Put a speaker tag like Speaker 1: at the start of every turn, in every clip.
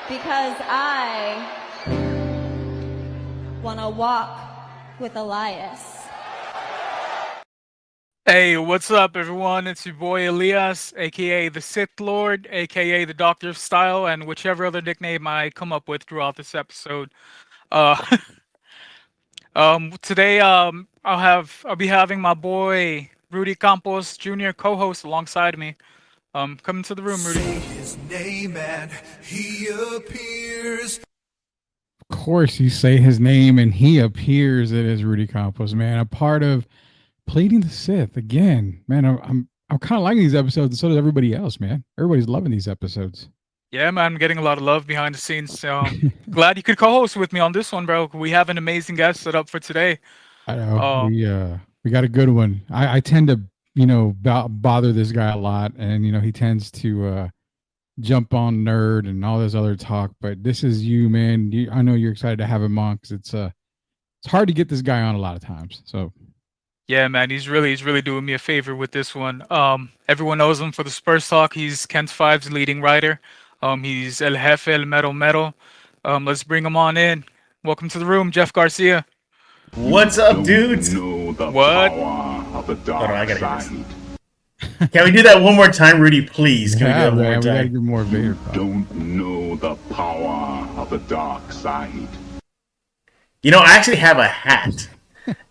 Speaker 1: because I want to walk with Elias.
Speaker 2: Hey, what's up, everyone? It's your boy Elias, aka the Sith Lord, aka the Doctor of Style, and whichever other nickname I come up with throughout this episode. Uh, today, I'll be having my boy Rudy Campos Jr. co-host alongside me. Come into the room, Rudy.
Speaker 3: Say his name and he appears.
Speaker 4: Of course, you say his name and he appears. It is Rudy Campos, man. A part of Pleading the Sith again, man. I'm kind of liking these episodes, and so does everybody else, man. Everybody's loving these episodes.
Speaker 2: Yeah, man, I'm getting a lot of love behind the scenes. Glad you could co-host with me on this one, bro. We have an amazing guest set up for today.
Speaker 4: I know we got a good one. I tend to bother this guy a lot, and he tends to jump on nerd and all this other talk. But this is you, man. I know you're excited to have him on because it's hard to get this guy on a lot of times. So.
Speaker 2: Yeah, man, he's really doing me a favor with this one. Everyone knows him for the Spurs talk. He's Kent Five's leading writer. He's El Jefe, El Mero Mero. Let's bring him on in. Welcome to the room, Jeff Garcia.
Speaker 5: What's up, dudes?
Speaker 2: What?
Speaker 5: Hold on, I gotta get this. Can we do that one more time, Rudy? Please. Can we do that one more time?
Speaker 4: We gotta do more Vader.
Speaker 6: Don't know the power of the dark side.
Speaker 5: You know, I actually have a hat.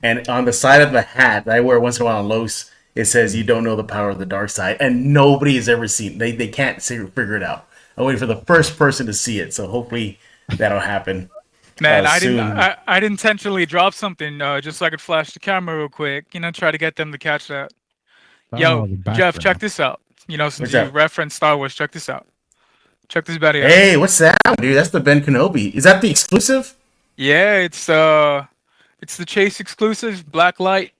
Speaker 5: And on the side of the hat that I wear once in a while on Los, it says, "You don't know the power of the dark side." And nobody has ever seen it. They can't figure it out. I'm waiting for the first person to see it. So hopefully that'll happen.
Speaker 2: Man,
Speaker 5: soon.
Speaker 2: I'd intentionally drop something just so I could flash the camera real quick. Try to get them to catch that. Yo, Jeff, check this out. Since you referenced Star Wars, check this out. Check this bad out.
Speaker 5: Hey, what's that, dude? That's the Ben Kenobi. Is that the exclusive?
Speaker 2: Yeah, it's the Chase exclusive, black light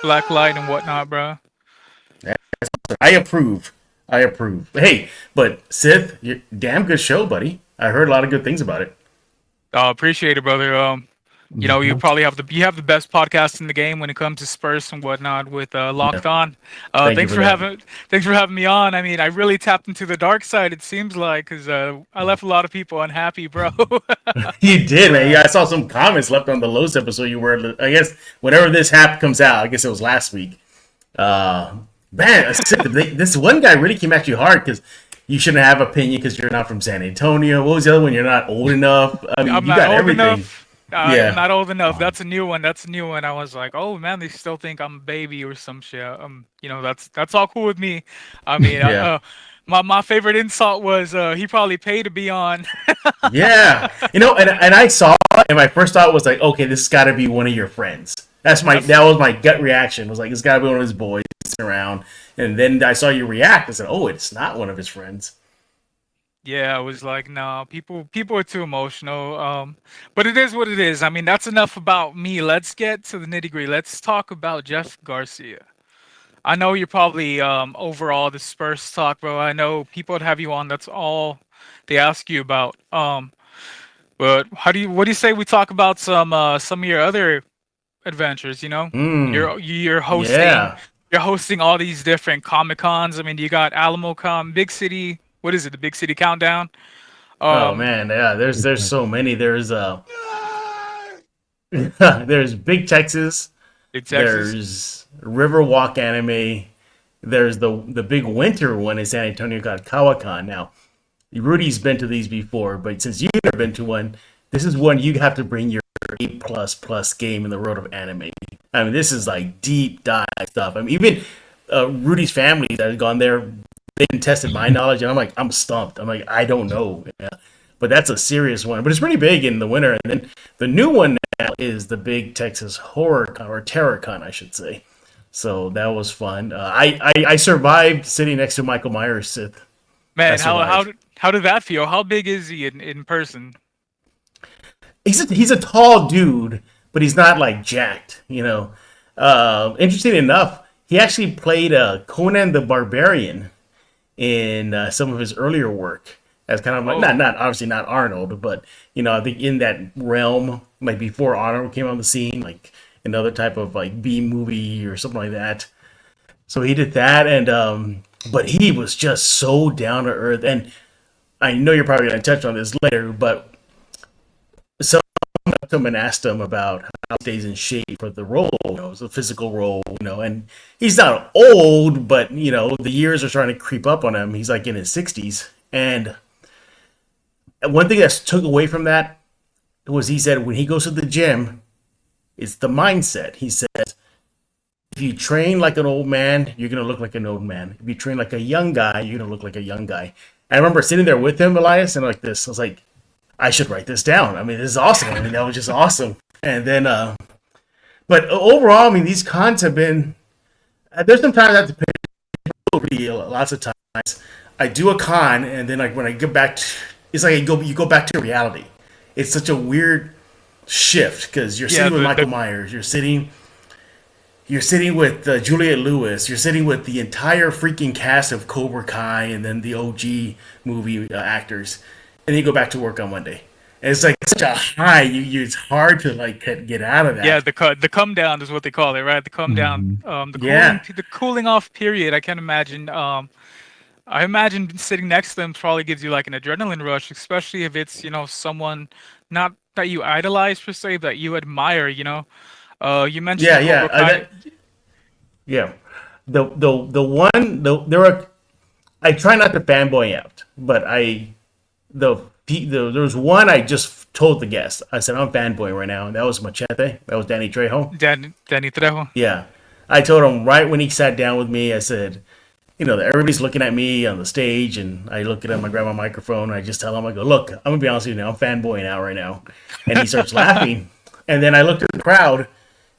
Speaker 2: and whatnot, bro.
Speaker 5: I approve. Hey, but Sith, damn good show, buddy. I heard a lot of good things about it.
Speaker 2: Appreciate it, brother. You probably have the best podcast in the game when it comes to Spurs and whatnot with Locked On. Thanks for having me on. I mean, I really tapped into the dark side. It seems like because I left a lot of people unhappy, bro.
Speaker 5: You did, man. Yeah, I saw some comments left on the Lowe's episode. You were, I guess, whenever this app comes out. I guess it was last week. Man, this one guy really came at you hard because you shouldn't have opinion because you're not from San Antonio. What was the other one? You're not old enough. I mean, you got everything.
Speaker 2: Enough. I'm not old enough. That's a new one. I was like, oh man, they still think I'm a baby or some shit. That's all cool with me. I mean, my favorite insult was he probably paid to be on.
Speaker 5: Yeah, and I saw it, and my first thought was like, okay, this has got to be one of your friends. That was my gut reaction. Was like, it's got to be one of his boys around. And then I saw you react. I said, oh, it's not one of his friends.
Speaker 2: Yeah, I was like, no, people are too emotional. But it is what it is. I mean, that's enough about me. Let's get to the nitty-gritty. Let's talk about Jeff Garcia. I know you're probably overall the Spurs talk, bro. I know people would have you on. That's all they ask you about. But what do you say we talk about some of your other adventures? You're hosting.
Speaker 5: Yeah.
Speaker 2: You're hosting all these different Comic Cons. I mean, you got AlamoCon, Big City. What is it? The Big City Countdown?
Speaker 5: Oh man, yeah. There's so many. There's there's Big Texas. There's Riverwalk Anime. There's the big winter one in San Antonio called Kawakan. Now, Rudy's been to these before, but since you've never been to one, this is one you have to bring your A++ game in the world of anime. I mean, this is like deep dive stuff. I mean, even Rudy's family that has gone there, they didn't tested my knowledge, and I'm stumped. I'm like, I don't know. Yeah. But that's a serious one. But it's pretty big in the winter. And then the new one now is the Big Texas Horror Con, or TerrorCon, I should say. So that was fun. I survived sitting next to Michael Myers, Sith.
Speaker 2: Man, how did that feel? How big is he in person?
Speaker 5: He's a tall dude, but he's not like jacked, Interesting enough, he actually played Conan the Barbarian in some of his earlier work as kind of like not obviously not Arnold, but I think in that realm, like before Arnold came on the scene, like another type of like B movie or something like that. So he did that, and but he was just so down to earth. And I know you're probably going to touch on this later, but someone up to him and asked him about how he stays in shape for the role. It's a physical role, and he's not old, but the years are starting to creep up on him. He's like in his 60s, and one thing that's took away from that was he said when he goes to the gym, it's the mindset. He says, if you train like an old man, you're going to look like an old man. If you train like a young guy, you're going to look like a young guy. I remember sitting there with him, Elias, and like this. I was like, I should write this down. I mean, this is awesome. I mean, that was just awesome. And then, but overall, I mean, these cons have been, there's some times I have to pay lots of times. I do a con, and then like when I get back to, it's like you go back to reality. It's such a weird shift because you're sitting with Michael Myers, you're sitting with Juliette Lewis, you're sitting with the entire freaking cast of Cobra Kai and then the OG movie actors, and then you go back to work on Monday. And it's like such a high. It's hard to like get out of that.
Speaker 2: Yeah, the come down is what they call it, right? The come down, the cooling off period. I can't imagine. I imagine sitting next to them probably gives you like an adrenaline rush, especially if it's someone not that you idolize per se, but you admire. You mentioned Cobra Kai.
Speaker 5: There are. I try not to fanboy out, but there was one I just told the guest. I said I'm fanboy right now, and that was Machete. That was Danny Trejo.
Speaker 2: Danny Trejo.
Speaker 5: Yeah, I told him right when he sat down with me. I said, everybody's looking at me on the stage, and I look at him, I grab my microphone, and I just tell him, I go, look, I'm going to be honest with you now, I'm fanboying out right now. And he starts laughing. And then I looked at the crowd,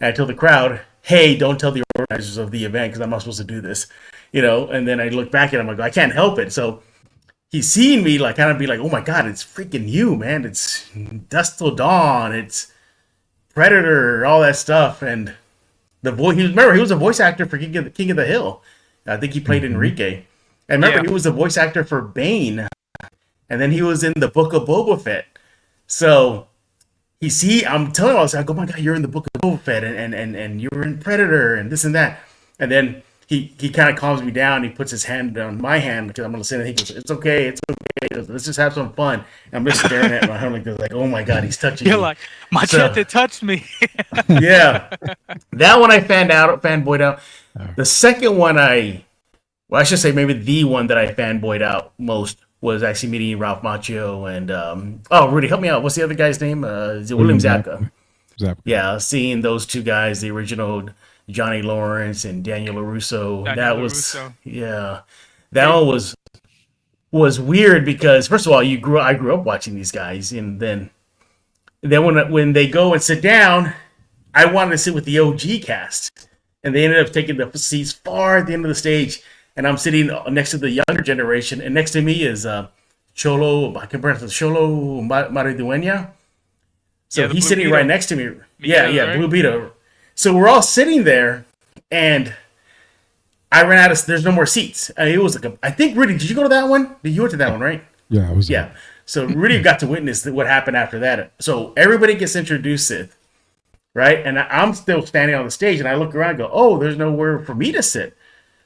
Speaker 5: and I told the crowd, hey, don't tell the organizers of the event, because I'm not supposed to do this. And then I look back at him, I go, I can't help it. So he's seeing me like kind of be like, oh my God, it's freaking you, man. It's Dusk Till Dawn. It's Predator, all that stuff. And the voice, he was a voice actor for King of the Hill. I think he played Enrique. And remember, he was the voice actor for Bane. And then he was in the Book of Boba Fett. So I'm telling him, I was like, oh my God, you're in the Book of Boba Fett and you were in Predator and this and that. And then he kind of calms me down. He puts his hand on my hand because I'm going to say that. He goes, it's okay. He goes, let's just have some fun. And I'm just staring at my hand like, oh my God, he's touching me.
Speaker 2: You're like, Machete touched me.
Speaker 5: Yeah. That one I fanboyed out. The second one I should say maybe the one that I fanboyed out most was actually meeting Ralph Macchio and Rudy, help me out. What's the other guy's name? William Zabka. Yeah, seeing those two guys, the original Johnny Lawrence and Daniel LaRusso. That one was weird because first of all, I grew up watching these guys, and then when they go and sit down, I wanted to sit with the OG cast. And they ended up taking the seats far at the end of the stage. And I'm sitting next to the younger generation. And next to me is Cholo Maridueña. So he's sitting right next to me. Right? Blue Beetle. So we're all sitting there. And I ran out of, there's no more seats. It was like I think, Rudy, did you go to that one? You went to that one, right?
Speaker 4: Yeah, I was.
Speaker 5: Yeah. So Rudy got to witness what happened after that. So everybody gets introduced Sith. Right? And I'm still standing on the stage, and I look around and go, oh, there's nowhere for me to sit.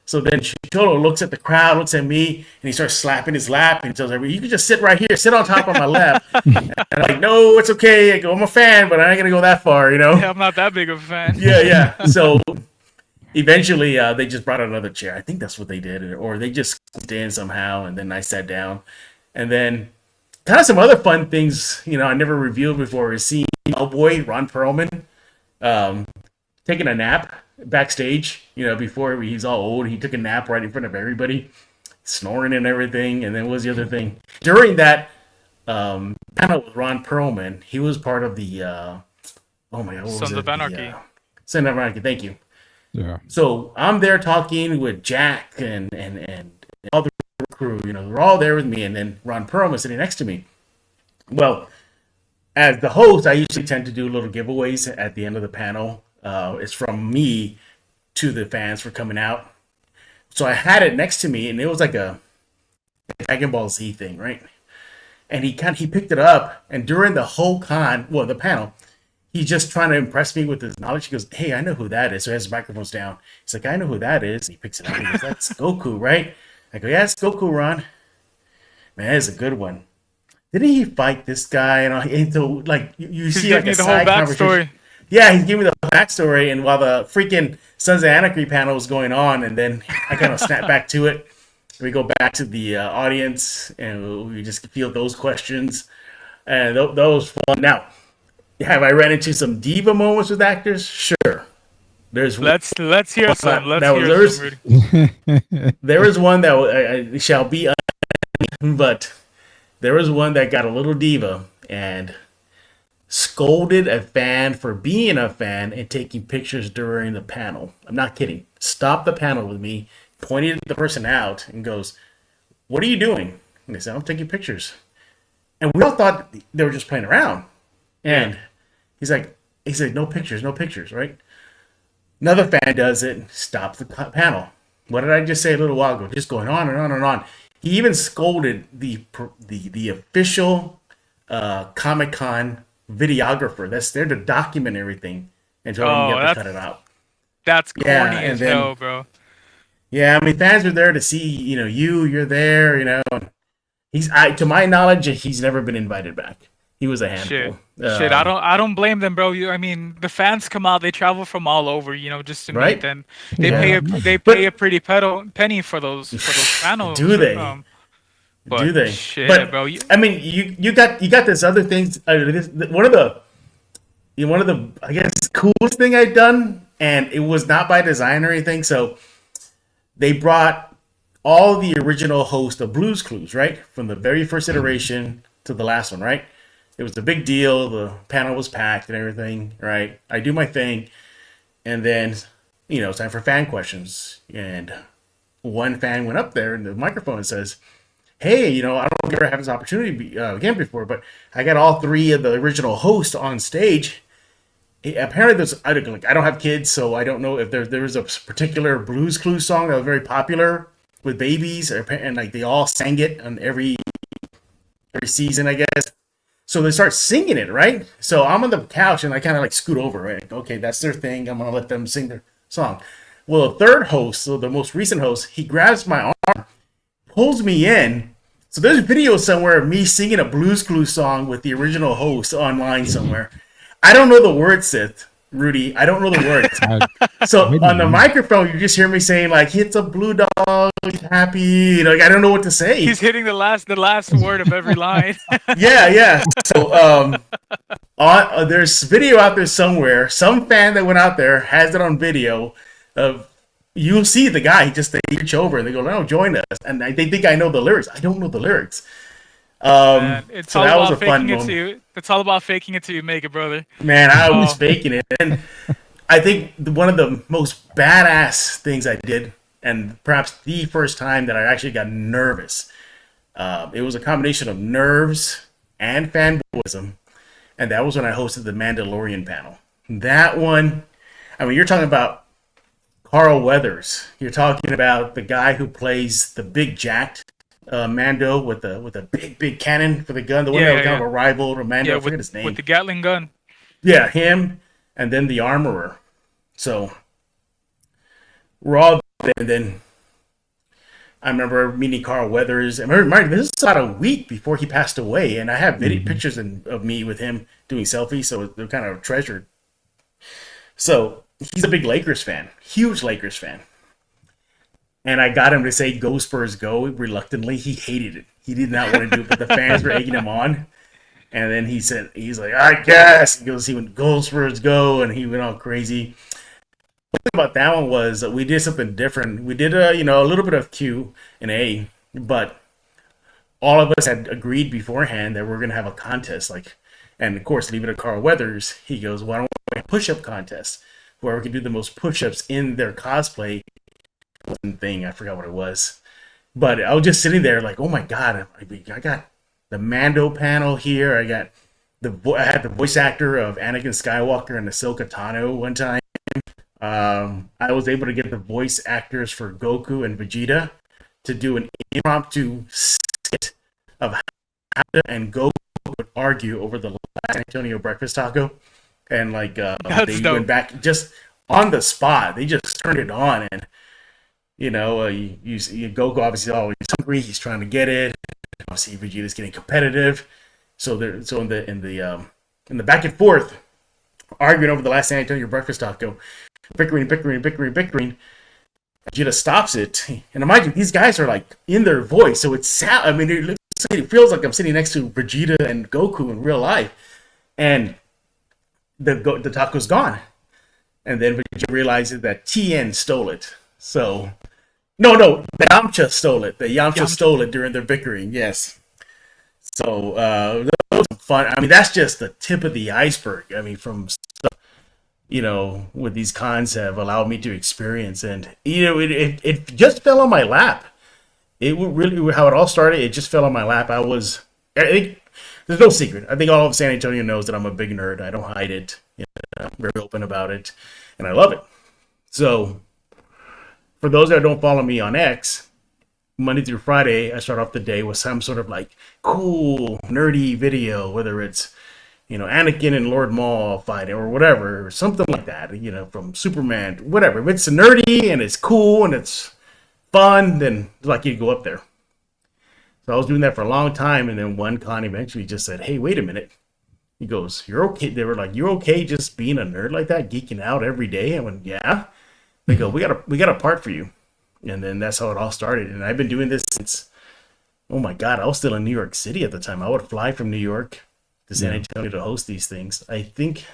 Speaker 5: So then Cholo looks at the crowd, looks at me, and he starts slapping his lap, and he tells everybody, you can just sit right here, sit on top of my lap. And I'm like, no, it's okay. I go, I'm a fan, but I ain't going to go that far,
Speaker 2: Yeah, I'm not that big of a fan.
Speaker 5: Yeah. So eventually they just brought out another chair. I think that's what they did, or they just squeezed in somehow, and then I sat down. And then kind of some other fun things, I never revealed before is seeing Hellboy, Ron Perlman, taking a nap backstage, before he's all old. He took a nap right in front of everybody, snoring and everything. And then what was the other thing? During that panel with Ron Perlman, he was part of the Sons of Anarchy. Sons of Anarchy, thank you.
Speaker 4: Yeah.
Speaker 5: So I'm there talking with Jack and all the crew, they're all there with me, and then Ron Perlman sitting next to me. Well, as the host, I usually tend to do little giveaways at the end of the panel. It's from me to the fans for coming out. So I had it next to me, and it was like a Dragon Ball Z thing, right? And he picked it up, and during the whole the panel, he's just trying to impress me with his knowledge. He goes, hey, I know who that is. So he has his microphones down. He's like, I know who that is. And he picks it up. He goes, that's Goku, right? I go, yeah, it's Goku, Ron. Man, it's a good one. Didn't he fight this guy? And so, like, you
Speaker 2: He's
Speaker 5: see
Speaker 2: giving
Speaker 5: like a
Speaker 2: me the whole
Speaker 5: side conversation.
Speaker 2: backstory.
Speaker 5: Yeah, he's giving me the backstory, and while the freaking Sons of Anarchy panel was going on, and then I kind of snap back to it. We go back to the audience, and we just field those questions, and those fun. Now, have I ran into some diva moments with actors? Sure. There's
Speaker 2: Let's hear some. Let's
Speaker 5: that
Speaker 2: hear
Speaker 5: was-
Speaker 2: some. Rudy.
Speaker 5: there was one that I shall be, but there was one that got a little diva and scolded a fan for being a fan and taking pictures during the panel. I'm not kidding. Stopped the panel with me, pointed the person out, and goes, "What are you doing?" And they said, "I'm taking pictures." And we all thought they were just playing around. And he's like, "No pictures, no pictures, right?" Another fan does it, stops the panel. What did I just say a little while ago? Just going on and on and on. He even scolded the official Comic-Con videographer that's there to document everything and told him you have to cut it out.
Speaker 2: That's corny
Speaker 5: and
Speaker 2: as
Speaker 5: then-
Speaker 2: hell, bro.
Speaker 5: Yeah, I mean, fans are there to see, you're there, to my knowledge, he's never been invited back. He was a handful.
Speaker 2: Shit, I don't blame them, bro. I mean, the fans come out, they travel from all over, just to
Speaker 5: Right?
Speaker 2: meet them. They
Speaker 4: Yeah.
Speaker 2: pay a pretty penny for those panels.
Speaker 5: Do they?
Speaker 2: But
Speaker 5: Do they?
Speaker 2: Shit,
Speaker 5: But
Speaker 2: bro.
Speaker 5: I mean, you got this other things. One of the I guess coolest thing I've done, and it was not by design or anything. So they brought all the original hosts of Blue's Clues, right, from the very first iteration to the last one, right. It was a big deal. The panel was packed and everything, right. I do my thing, and then it's time for fan questions. And one fan went up there in the microphone and says, "Hey, I don't know if you ever had this opportunity again before, but I got all three of the original hosts on stage. Apparently, I don't have kids, so I don't know if there was a particular Blues Clues song that was very popular with babies, and like they all sang it on every season, I guess. So they start singing it, right? So I'm on the couch and I kind of like scoot over, right? Okay, that's their thing. I'm gonna let them sing their song. Well, the third host, so the most recent host, he grabs my arm, pulls me in. So there's a video somewhere of me singing a Blues Clues song with the original host online somewhere. I don't know the words, Sith, Rudy. I don't know the words. So on the microphone, you just hear me saying like, "It's a blue dog, he's happy." I don't know what to say.
Speaker 2: He's hitting the last word of every line.
Speaker 5: Yeah. So there's video out there somewhere. Some fan that went out there has it on video. You'll see the guy. They reach over and they go, "No, join us." And they think I know the lyrics. I don't know the lyrics.
Speaker 2: Man, it's
Speaker 5: so
Speaker 2: all
Speaker 5: that was
Speaker 2: about
Speaker 5: a fun
Speaker 2: faking it
Speaker 5: moment.
Speaker 2: to you. It's all about faking it till you make it, brother.
Speaker 5: Man, I was faking it. And I think one of the most badass things I did, and perhaps the first time that I actually got nervous, it was a combination of nerves and fanboyism, and that was when I hosted the Mandalorian panel. That one, I mean, you're talking about Carl Weathers. You're talking about the guy who plays the big jacked Mando with the big cannon for the gun, the one that was kind of a rival to Mando. I forget his name.
Speaker 2: With the Gatling gun.
Speaker 5: Yeah, him, and then the armorer. So we're all there, and then I remember meeting Carl Weathers. I remember this is about a week before he passed away, and I have pictures of me with him doing selfies, so they're kind of treasured. So he's a big Lakers fan, huge Lakers fan. And I got him to say "Go Spurs, go" reluctantly. He hated it. He did not want to do it, but the fans were egging him on. And then he's like, "I guess." He goes, "He went "Go Spurs, go," and he went all crazy. The thing about that one was that we did something different. We did a little bit of Q&A, but all of us had agreed beforehand that we're gonna have a contest. And of course, leave it to Carl Weathers. He goes, "Why don't we have a push-up contest? Whoever can do the most push-ups in their cosplay." Thing, I forgot what it was, but I was just sitting there like, "Oh my god, I got the Mando panel here. I had the voice actor of Anakin Skywalker and Ahsoka Tano one time. I was able to get the voice actors for Goku and Vegeta to do an impromptu skit of how and Goku would argue over the last Antonio breakfast taco, and they went back just on the spot. They just turned it on, and Goku obviously always hungry. He's trying to get it. Obviously, Vegeta's getting competitive. So in the back and forth, arguing over the last San Antonio breakfast taco, bickering. Vegeta stops it, and imagine these guys are like in their voice, so it's sound. I mean, it feels like I'm sitting next to Vegeta and Goku in real life, and the taco's gone, and then Vegeta realizes that Tien stole it. So, no, the Yamcha stole it. The Yamcha stole it during their bickering. Yes. So that was fun. I mean, that's just the tip of the iceberg. I mean, from stuff, what these cons have allowed me to experience, and it just fell on my lap. It really how it all started. It just fell on my lap. There's no secret. I think all of San Antonio knows that I'm a big nerd. I don't hide it. I'm very open about it, and I love it. So, for those that don't follow me on X, Monday through Friday, I start off the day with some sort of like cool, nerdy video, whether it's, Anakin and Lord Maul fighting or whatever, or something like that, from Superman, whatever. If it's nerdy and it's cool and it's fun, then like you go up there. So I was doing that for a long time, and then one con eventually just said, "Hey, wait a minute." He goes, "You're okay?" They were like, "You're okay just being a nerd like that, geeking out every day?" I went, "Yeah." They go, "We got a part for you." And then that's how it all started. And I've been doing this since, oh my God, I was still in New York City at the time. I would fly from New York to San Antonio to host these things. I think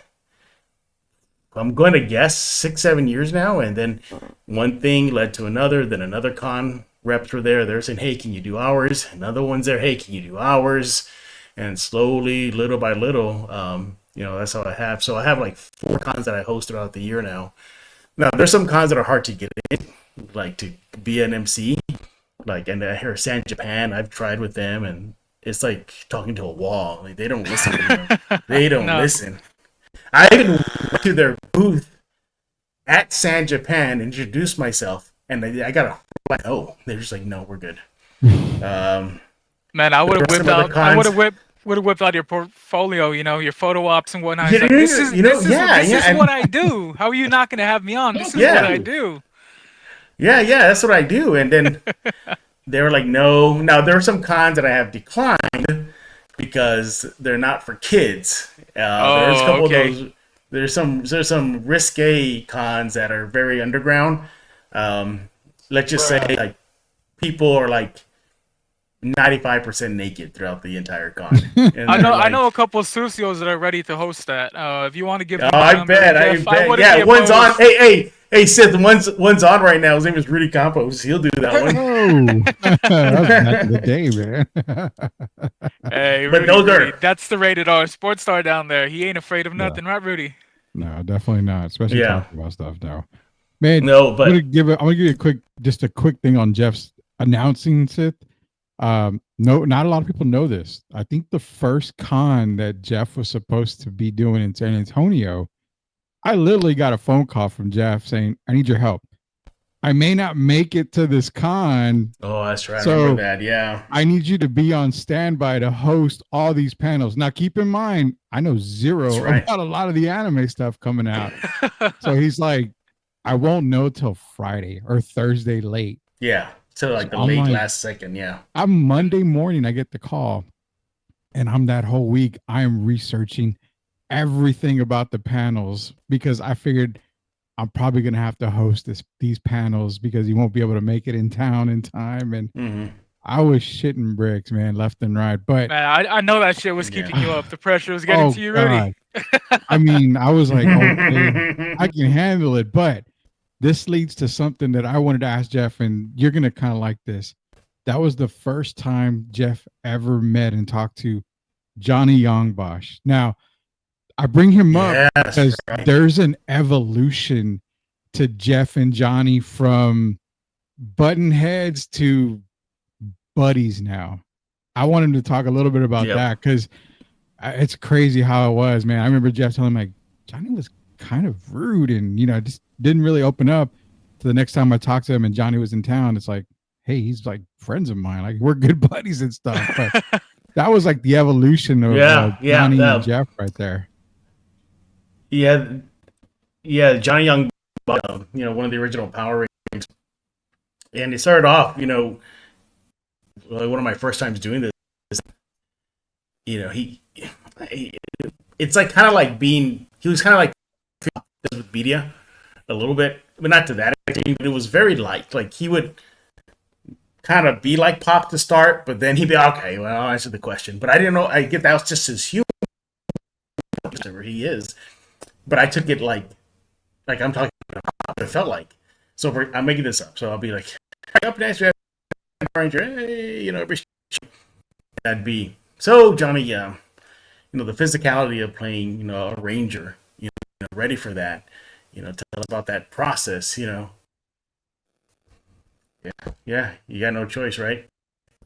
Speaker 5: I'm going to guess 6-7 years now. And then one thing led to another. Then another con reps were there. They're saying, "Hey, can you do ours?" Another one's there. "Hey, can you do ours?" And slowly, little by little, that's how I have. So I have like 4 cons that I host throughout the year now. Now, there's some cons that are hard to get in, like to be an MC. And I hear San Japan, I've tried with them, and it's like talking to a wall. Like, they don't listen. They don't listen. I even went to their booth at San Japan, introduced myself, and I got a like, "Oh," they're just like, "No, we're good."
Speaker 2: Man, I would have whipped out your portfolio, your photo ops and whatnot. Like, this is what I do. How are you not going to have me on? This is what I do.
Speaker 5: Yeah, that's what I do. And then they were like, "No." Now, there are some cons that I have declined because they're not for kids. There's a couple of those. There's some risque cons that are very underground. Let's just say like people are like 95% naked throughout the entire con.
Speaker 2: I know a couple of Susios that are ready to host that. If you want to give them
Speaker 5: I bet. Yeah, one's on. Hey, Sith, one's on right now. His name is Rudy Campos. He'll do that one.
Speaker 4: Oh, that was back in the day, man.
Speaker 2: Hey,
Speaker 5: but
Speaker 2: Rudy, that's the rated R sports star down there. He ain't afraid of nothing, right, Rudy?
Speaker 4: No, definitely not. Especially talking about stuff now. Man,
Speaker 5: no, but
Speaker 4: I'm gonna give you a quick thing on Jeff's announcing Sith. No, not a lot of people know this. I think the first con that Jeff was supposed to be doing in San Antonio, I literally got a phone call from Jeff saying, "I need your help. I may not make it to this con."
Speaker 5: Oh, that's right.
Speaker 4: So
Speaker 5: I remember that. Yeah.
Speaker 4: "I need you to be on standby to host all these panels." Now, keep in mind, I know zero about a lot of the anime stuff coming out. So he's like, "I won't know till Friday or Thursday late."
Speaker 5: Yeah. So like the last second. Yeah.
Speaker 4: I'm Monday morning, I get the call, and I'm that whole week, I am researching everything about the panels because I figured I'm probably going to have to host these panels because you won't be able to make it in town in time. And I was shitting bricks, man, left and right. But
Speaker 2: man, I know that shit was keeping you up. The pressure was getting to you, Rudy.
Speaker 4: I mean, I was like, okay, I can handle it. But this leads to something that I wanted to ask Jeff, and you're going to kind of like this. That was the first time Jeff ever met and talked to Johnny Youngbosch. Now, I bring him up because there's an evolution to Jeff and Johnny from button heads to buddies now. I want him to talk a little bit about that because it's crazy how it was, man. I remember Jeff telling me, like, Johnny was kind of rude and, just didn't really open up. So the next time I talked to him and Johnny was in town, it's like, hey, he's like friends of mine. Like, we're good buddies and stuff. But that was like the evolution of Johnny and Jeff right there.
Speaker 5: Yeah, Johnny Young, one of the original Power Rangers, and it started off, one of my first times doing this. It's like kind of like he was kind of like with media a little bit, but not to that extent. But it was very light. Like he would kind of be like Pop to start, but then he'd be okay. Well, I'll answer the question. But I didn't know. I get that was just his humor. Whatever he is, but I took it like I'm talking about Pop. It felt like. So I'm making this up. So I'll be like, up next we have Ranger. Hey, that'd be so Johnny. The physicality of playing, a ranger, ready for that. Tell us about that process. Yeah, you got no choice, right?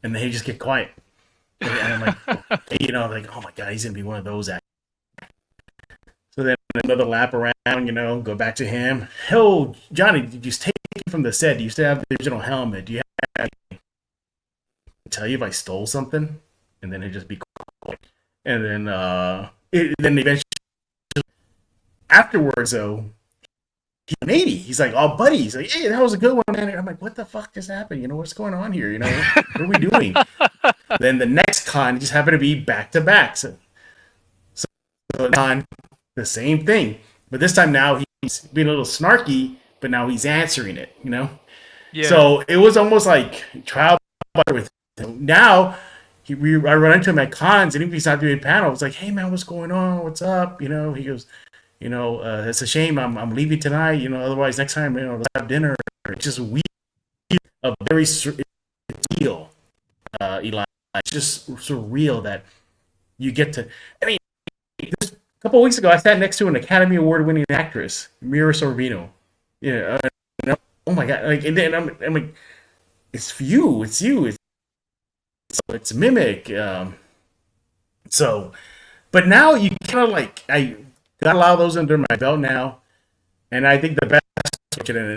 Speaker 5: And then he just get quiet, and I'm like, like, oh my god, he's gonna be one of those actors. So then another lap around, go back to him. Oh, Johnny, did you take it from the set? Do you still have the original helmet? Do you have? Tell you if I stole something, and then he'd just be quiet. And then, then eventually, afterwards, though, he's an 80. He's like, oh, buddy. He's like, hey, that was a good one, man. And I'm like, what the fuck just happened? What's going on here? What are we doing? Then the next con just happened to be back to back. So on the same thing, but this time now he's being a little snarky, but now he's answering it.
Speaker 2: Yeah.
Speaker 5: So it was almost like trial with him. Now. I run into him at cons, and even if he's not doing panel, it's like, hey man, what's going on? What's up? He goes, it's a shame I'm leaving tonight. Otherwise next time, let's have dinner. It's just weird, a very surreal, Eli. It's just surreal that you get to. I mean, a couple of weeks ago, I sat next to an Academy Award-winning actress, Mira Sorvino. Oh my god! And then I'm like, it's you. It's mimic. But now you kind of I got a lot of those under my belt now, and I think the best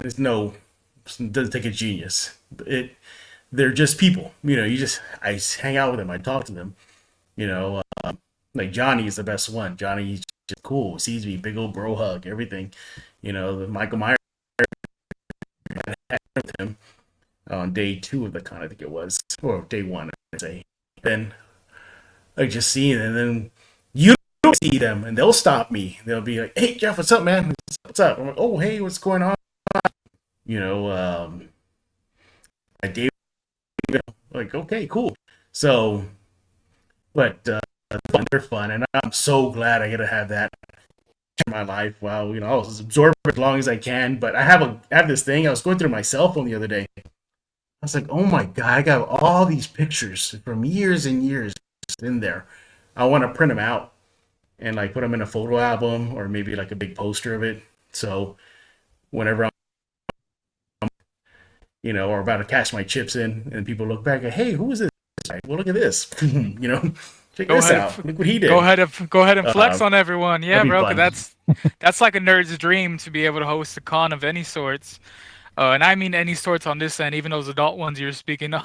Speaker 5: is doesn't take a genius. They're just people. I hang out with them. I talk to them. Like Johnny is the best one. Johnny's just cool. Sees me, big old bro hug, everything. The Michael Myers with him on day 2 of the con, I think it was, or day 1, I'd say. Then I just see it, and then you see them, and they'll stop me. They'll be like, "Hey, Jeff, what's up, man? What's up?" I'm like, "Oh, hey, what's going on?" I gave like, "Okay, cool." So, but they're fun, and I'm so glad I get to have that in my life. Wow, I was absorbed as long as I can, but I have this thing. I was going through my cell phone the other day. I was like, oh my god, I got all these pictures from years and years in there. I want to print them out and put them in a photo album or maybe a big poster of it. So whenever I'm, or about to cash my chips in and people look back and, hey, who is this guy? Well, look at this. Check this out. Look what he did.
Speaker 2: Go ahead and flex on everyone. Yeah, bro.
Speaker 5: Fun.
Speaker 2: That's like a nerd's dream to be able to host a con of any sorts. And I mean any sorts on this end, even those adult ones you're speaking of.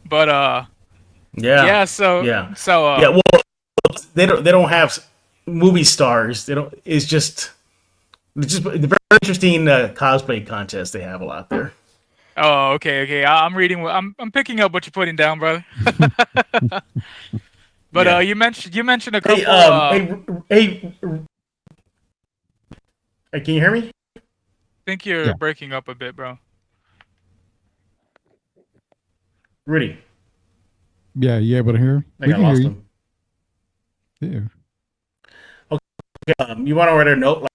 Speaker 2: But
Speaker 5: yeah. Well, they don't have movie stars. They don't. It's just the very interesting cosplay contest they have a lot there.
Speaker 2: Oh, okay. I'm reading. I'm picking up what you're putting down, brother. But
Speaker 5: Yeah.
Speaker 2: you mentioned a couple.
Speaker 5: Hey, can you hear me?
Speaker 2: I think you're breaking up a bit, bro.
Speaker 5: Rudy.
Speaker 4: Yeah, you able to hear?
Speaker 5: I think I lost him.
Speaker 4: Yeah.
Speaker 5: Okay, you want to write a note,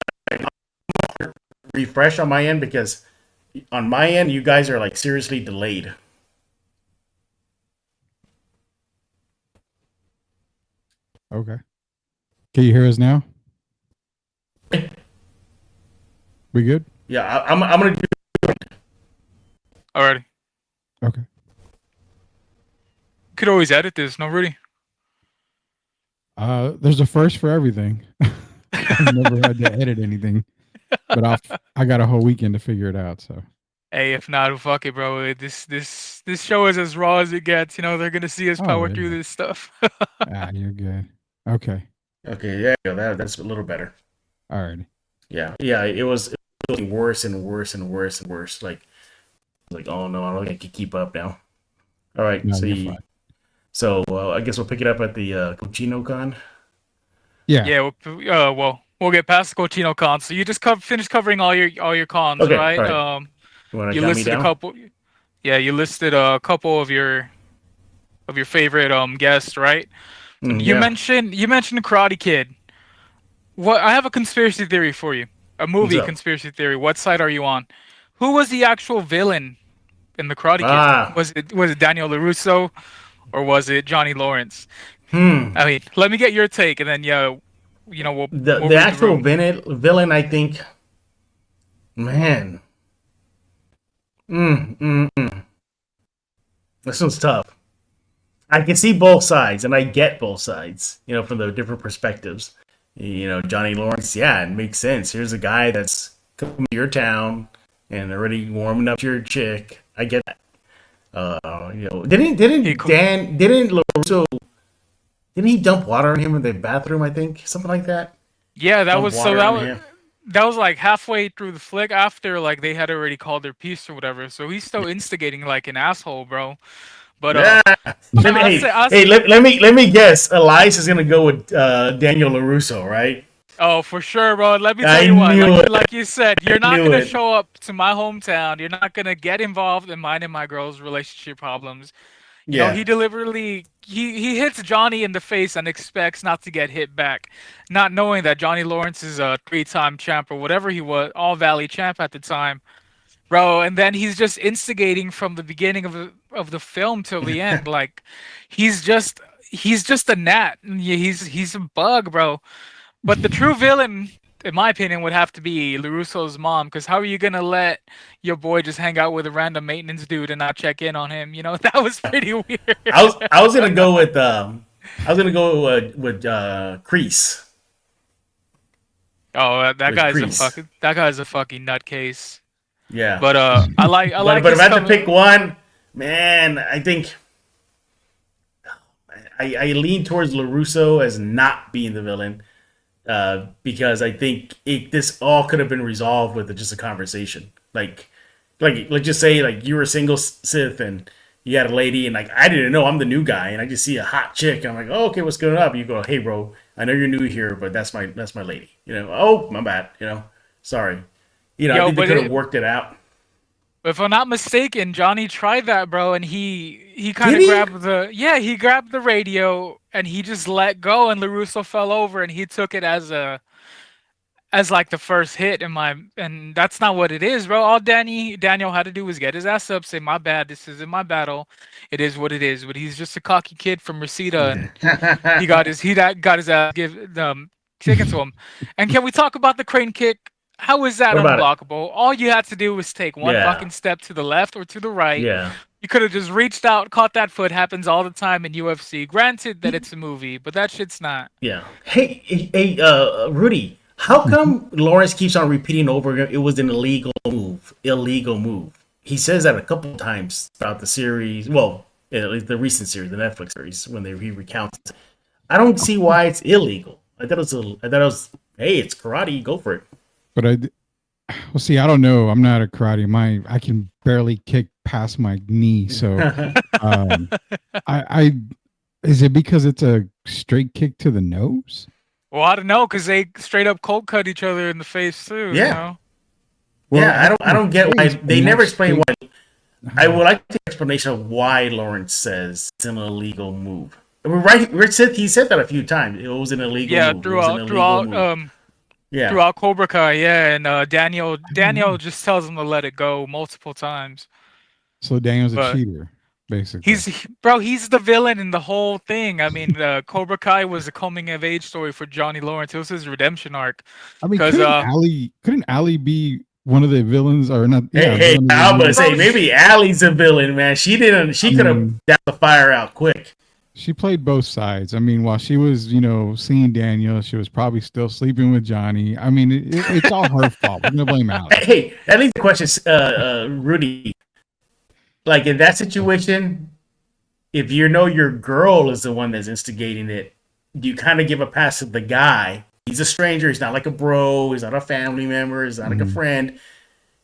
Speaker 5: refresh on my end, because on my end, you guys are seriously delayed.
Speaker 4: Okay. Can you hear us now? We good?
Speaker 5: Yeah, I'm gonna do.
Speaker 2: Alrighty.
Speaker 4: Okay.
Speaker 2: Could always edit this, no, Rudy?
Speaker 4: There's a first for everything. I've never had to edit anything, but I got a whole weekend to figure it out. So.
Speaker 2: Hey, if not, fuck it, bro. This show is as raw as it gets. They're gonna see us power through this stuff.
Speaker 4: You're good. Okay.
Speaker 5: Okay, yeah, that's a little better.
Speaker 4: All right.
Speaker 5: Yeah, it was worse and worse and worse and worse. like, oh no, I don't think I can keep up now. All right,
Speaker 4: No, you're fine.
Speaker 5: so I guess we'll pick it up at the Cochino Con.
Speaker 4: Yeah.
Speaker 2: Yeah, well, we'll get past the Cochino cons. So you just finish covering all your cons,
Speaker 5: Okay,
Speaker 2: right?
Speaker 5: all right. You want to
Speaker 2: You
Speaker 5: count me
Speaker 2: listed a
Speaker 5: down?
Speaker 2: couple. Yeah, you listed a couple of your favorite guests, right? So you
Speaker 5: Yeah.
Speaker 2: mentioned Karate Kid. What I have a conspiracy theory for you. A
Speaker 5: What's
Speaker 2: movie
Speaker 5: up?
Speaker 2: conspiracy theory. What side are you on? Who was the actual villain in the Karate Kid?
Speaker 5: Ah,
Speaker 2: Was it Daniel LaRusso or was it Johnny Lawrence?
Speaker 5: hmm.
Speaker 2: I mean, let me get your take, and then we'll
Speaker 5: The
Speaker 2: read the
Speaker 5: actual
Speaker 2: room.
Speaker 5: villain, I think, man. This one's tough. I can see both sides, and I get both sides. From the different perspectives. Johnny Lawrence. Yeah, it makes sense. Here's a guy that's coming to your town and already warming up your chick. I get that. Didn't LaRusso didn't he dump water on him in the bathroom? I think something like that.
Speaker 2: Yeah,
Speaker 5: Dump water on him.
Speaker 2: that was like halfway through the flick after like they had already called their piece or whatever. So he's still instigating like an asshole, bro. But
Speaker 5: Yeah.
Speaker 2: I'll say,
Speaker 5: Let me guess. Elias is gonna go with Daniel LaRusso, right?
Speaker 2: oh, for sure, bro. Let me tell
Speaker 5: I
Speaker 2: you what.
Speaker 5: knew it.
Speaker 2: Like you said, you're not
Speaker 5: knew
Speaker 2: gonna
Speaker 5: it.
Speaker 2: show up to my hometown. You're not gonna get involved in mine and my girl's relationship problems.
Speaker 5: Yeah.
Speaker 2: He deliberately he hits Johnny in the face and expects not to get hit back, not knowing that Johnny Lawrence is a 3-time champ or whatever he was, All Valley champ at the time, bro. And then he's just instigating from the beginning of the film till the end. Like he's just a gnat. He's a bug, bro. But the true villain, in my opinion, would have to be LaRusso's mom. Because how are you gonna let your boy just hang out with a random maintenance dude and not check in on him? That was pretty weird.
Speaker 5: I was gonna go with Kreese.
Speaker 2: Oh, that
Speaker 5: With Kreese.
Speaker 2: that guy's a fucking nutcase.
Speaker 5: Yeah.
Speaker 2: But I like
Speaker 5: But if
Speaker 2: his
Speaker 5: I had to pick one, man, I think I lean towards LaRusso as not being the villain. Because I think this all could have been resolved with just a conversation. Like let's just say like you were a single Sith and you had a lady and like I didn't know I'm the new guy and I just see a hot chick and I'm like, oh, okay, what's going on? You go, hey bro, I know you're new here, but that's my lady. Oh my bad. Sorry. I think they could have worked it out.
Speaker 2: If I'm not mistaken, Johnny tried that, bro, and he kind
Speaker 5: Did
Speaker 2: of
Speaker 5: he?
Speaker 2: he grabbed the radio and he just let go, and LaRusso fell over, and he took it as like the first hit and that's not what it is, bro. All Daniel had to do was get his ass up, say my bad, this isn't my battle, it is what it is. But he's just a cocky kid from Reseda, and he got his ass taken to him. And can we talk about the crane kick? How is that
Speaker 5: What about it?
Speaker 2: unblockable? All you had to do was take one
Speaker 5: Yeah.
Speaker 2: fucking step to the left or to the right.
Speaker 5: Yeah.
Speaker 2: You could have just reached out, caught that foot. Happens all the time in UFC. Granted that it's a movie, but that shit's not.
Speaker 5: Yeah. Hey, Rudy, how come Lawrence keeps on repeating over again? It was an illegal move. Illegal move. He says that a couple of times throughout the series. Well, at least the recent series, the Netflix series, when he recounts. I don't see why it's illegal. I thought it was. Hey, it's karate. Go for it.
Speaker 4: But well, see, I don't know. I'm not a karate. I can barely kick past my knee. So, is it because it's a straight kick to the nose?
Speaker 2: Well, I don't know, because they straight up cold cut each other in the face too.
Speaker 5: Yeah.
Speaker 4: Well,
Speaker 5: Yeah, I don't get why they never explain
Speaker 4: straight-
Speaker 5: why. I would like the explanation of why Lawrence says it's an illegal move. I mean, right? He said that a few times. It was an illegal
Speaker 2: Yeah,
Speaker 5: move. It was an illegal move. Yeah.
Speaker 2: throughout Cobra Kai, yeah, and Daniel just tells him to let it go multiple times.
Speaker 4: So Daniel's a
Speaker 2: But
Speaker 4: cheater, basically.
Speaker 2: He's the villain in the whole thing. I mean, Cobra Kai was a coming of age story for Johnny Lawrence. It was his redemption arc.
Speaker 4: I mean,
Speaker 2: 'cause,
Speaker 4: couldn't Ali be one of the villains or not?
Speaker 5: Hey, I'm gonna say maybe Allie's a villain, man. She could have dapped the fire out quick.
Speaker 4: She played both sides. I mean, while she was, seeing Daniel, she was probably still sleeping with Johnny. I mean, it's all her fault. We're gonna blame Ali.
Speaker 5: Hey, that leads the question, Rudy. Like in that situation, if you know your girl is the one that's instigating it, do you kind of give a pass to the guy? He's a stranger. He's not like a bro. He's not a family member. He's not like a friend.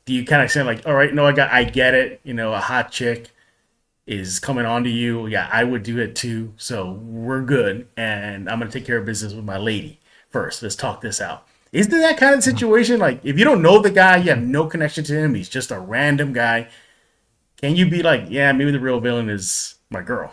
Speaker 5: do you kind of say like, all right, no, I get it. You know, a hot chick is coming on to you. Yeah, I would do it too. So we're good, and I'm gonna take care of business with my lady first. Let's talk this out. Isn't that kind of situation? Like, if you don't know the guy, you have no connection to him. He's just a random guy. Can you be like, yeah, maybe the real villain is my girl?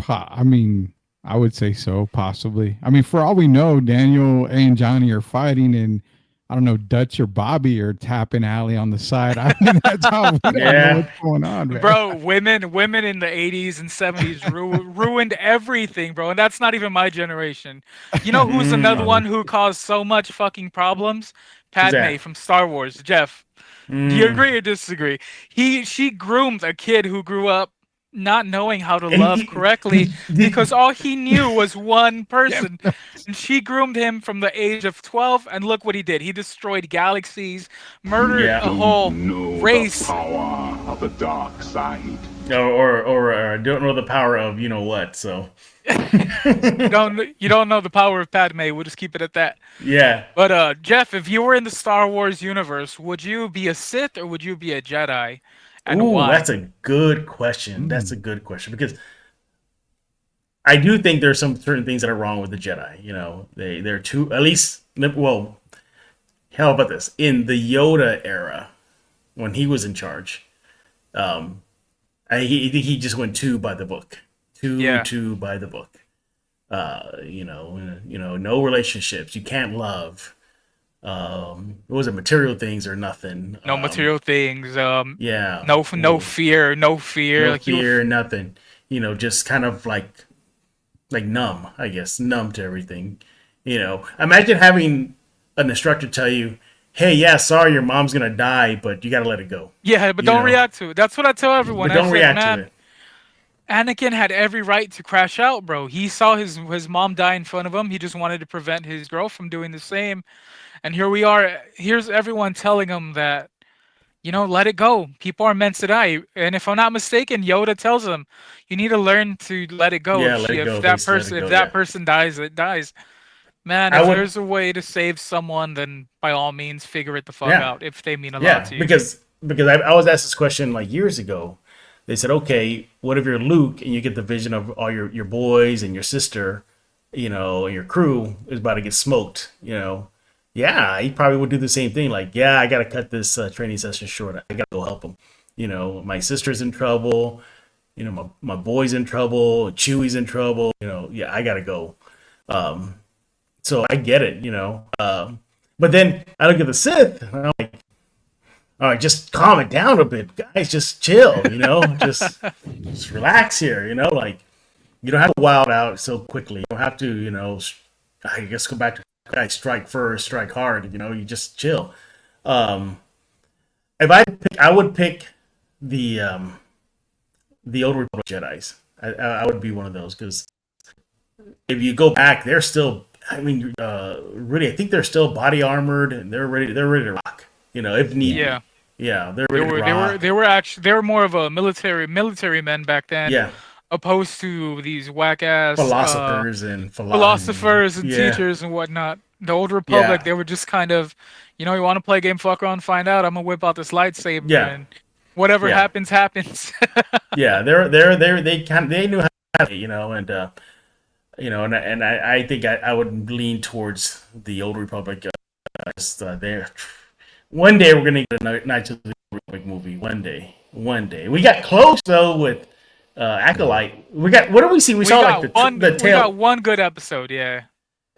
Speaker 4: I mean, I would say so, possibly. I mean, for all we know, Daniel and Johnny are fighting, and I don't know, Dutch or Bobby are tapping Allie on the side. I mean, that's how we don't know what's going on, man.
Speaker 2: Bro, women in the 80s and 70s ruined everything, bro. And that's not even my generation. You know who's another one who caused so much fucking problems? Padme from Star Wars. Jeff, do you agree or disagree? She groomed a kid who grew up not knowing how to love correctly because all he knew was one person. And she groomed him from the age of 12, and look what he did. He destroyed galaxies, murdered a whole race.
Speaker 6: The power of the dark side.
Speaker 5: Or don't know the power of you know what, so
Speaker 2: you don't know the power of Padme. We'll just keep it at that.
Speaker 5: yeah.
Speaker 2: But Jeff, if you were in the Star Wars universe, would you be a Sith or would you be a Jedi? And
Speaker 5: Ooh,
Speaker 2: why?
Speaker 5: that's a good question. That's a good question because I do think there's some certain things that are wrong with the Jedi. You know, they're too, at least, well, how about this? In the Yoda era, when he was in charge, I think he just went too by the book. Too by the book. You know, no relationships. You can't love. What was it? Material things or nothing.
Speaker 2: No material things.
Speaker 5: Yeah.
Speaker 2: No fear. No fear.
Speaker 5: No
Speaker 2: like
Speaker 5: fear. Nothing. You know, just kind of like numb. I guess numb to everything. You know, imagine having an instructor tell you, "Hey, yeah, sorry, your mom's gonna die, but you gotta let it go."
Speaker 2: Yeah, but don't react to it. That's what I tell everyone.
Speaker 5: But don't react to it.
Speaker 2: Anakin had every right to crash out, bro. He saw his mom die in front of him. He just wanted to prevent his girl from doing the same. And here we are. Here's everyone telling him that, you know, let it go. People are meant to die. And if I'm not mistaken, Yoda tells him, you need to learn to let it go.
Speaker 5: Yeah,
Speaker 2: if
Speaker 5: let it go.
Speaker 2: If that person dies, it dies. Man, if there's a way to save someone, then by all means, figure it the fuck out if they mean a lot to you.
Speaker 5: Because I was asked this question like years ago. They said, okay, what if you're Luke and you get the vision of all your boys and your sister, you know, and your crew is about to get smoked, you know? Yeah, he probably would do the same thing. Like, yeah, I got to cut this training session short. I got to go help him. You know, my sister's in trouble. You know, my boy's in trouble. Chewie's in trouble. You know, yeah, I got to go. So I get it, you know. But then I look at the Sith and I'm like, all right, just calm it down a bit, guys. Just chill, you know. just relax here, you know. Like, you don't have to wild out so quickly. You don't have to, you know. I guess go back to guys strike first, strike hard. You know, you just chill. If I would pick the Old Republic Jedi's. I would be one of those because if you go back, they're still. I mean, really, I think they're still body armored and they're ready. They're ready to rock. You know, if need. Yeah, they
Speaker 2: were more of a military men back then.
Speaker 5: Yeah.
Speaker 2: Opposed to these whack ass
Speaker 5: philosophers and
Speaker 2: teachers and whatnot. The Old Republic, they were just kind of, you know, you want to play a game, fuck around, find out. I'm gonna whip out this lightsaber and whatever happens.
Speaker 5: Yeah, they knew how to, you know, and you know, and I think I would lean towards the Old Republic. There, one day we're gonna get a Knights of the Republic movie. One day. We got close though with Acolyte. We got. What did we see? We saw like the tail.
Speaker 2: We got one good episode. Yeah.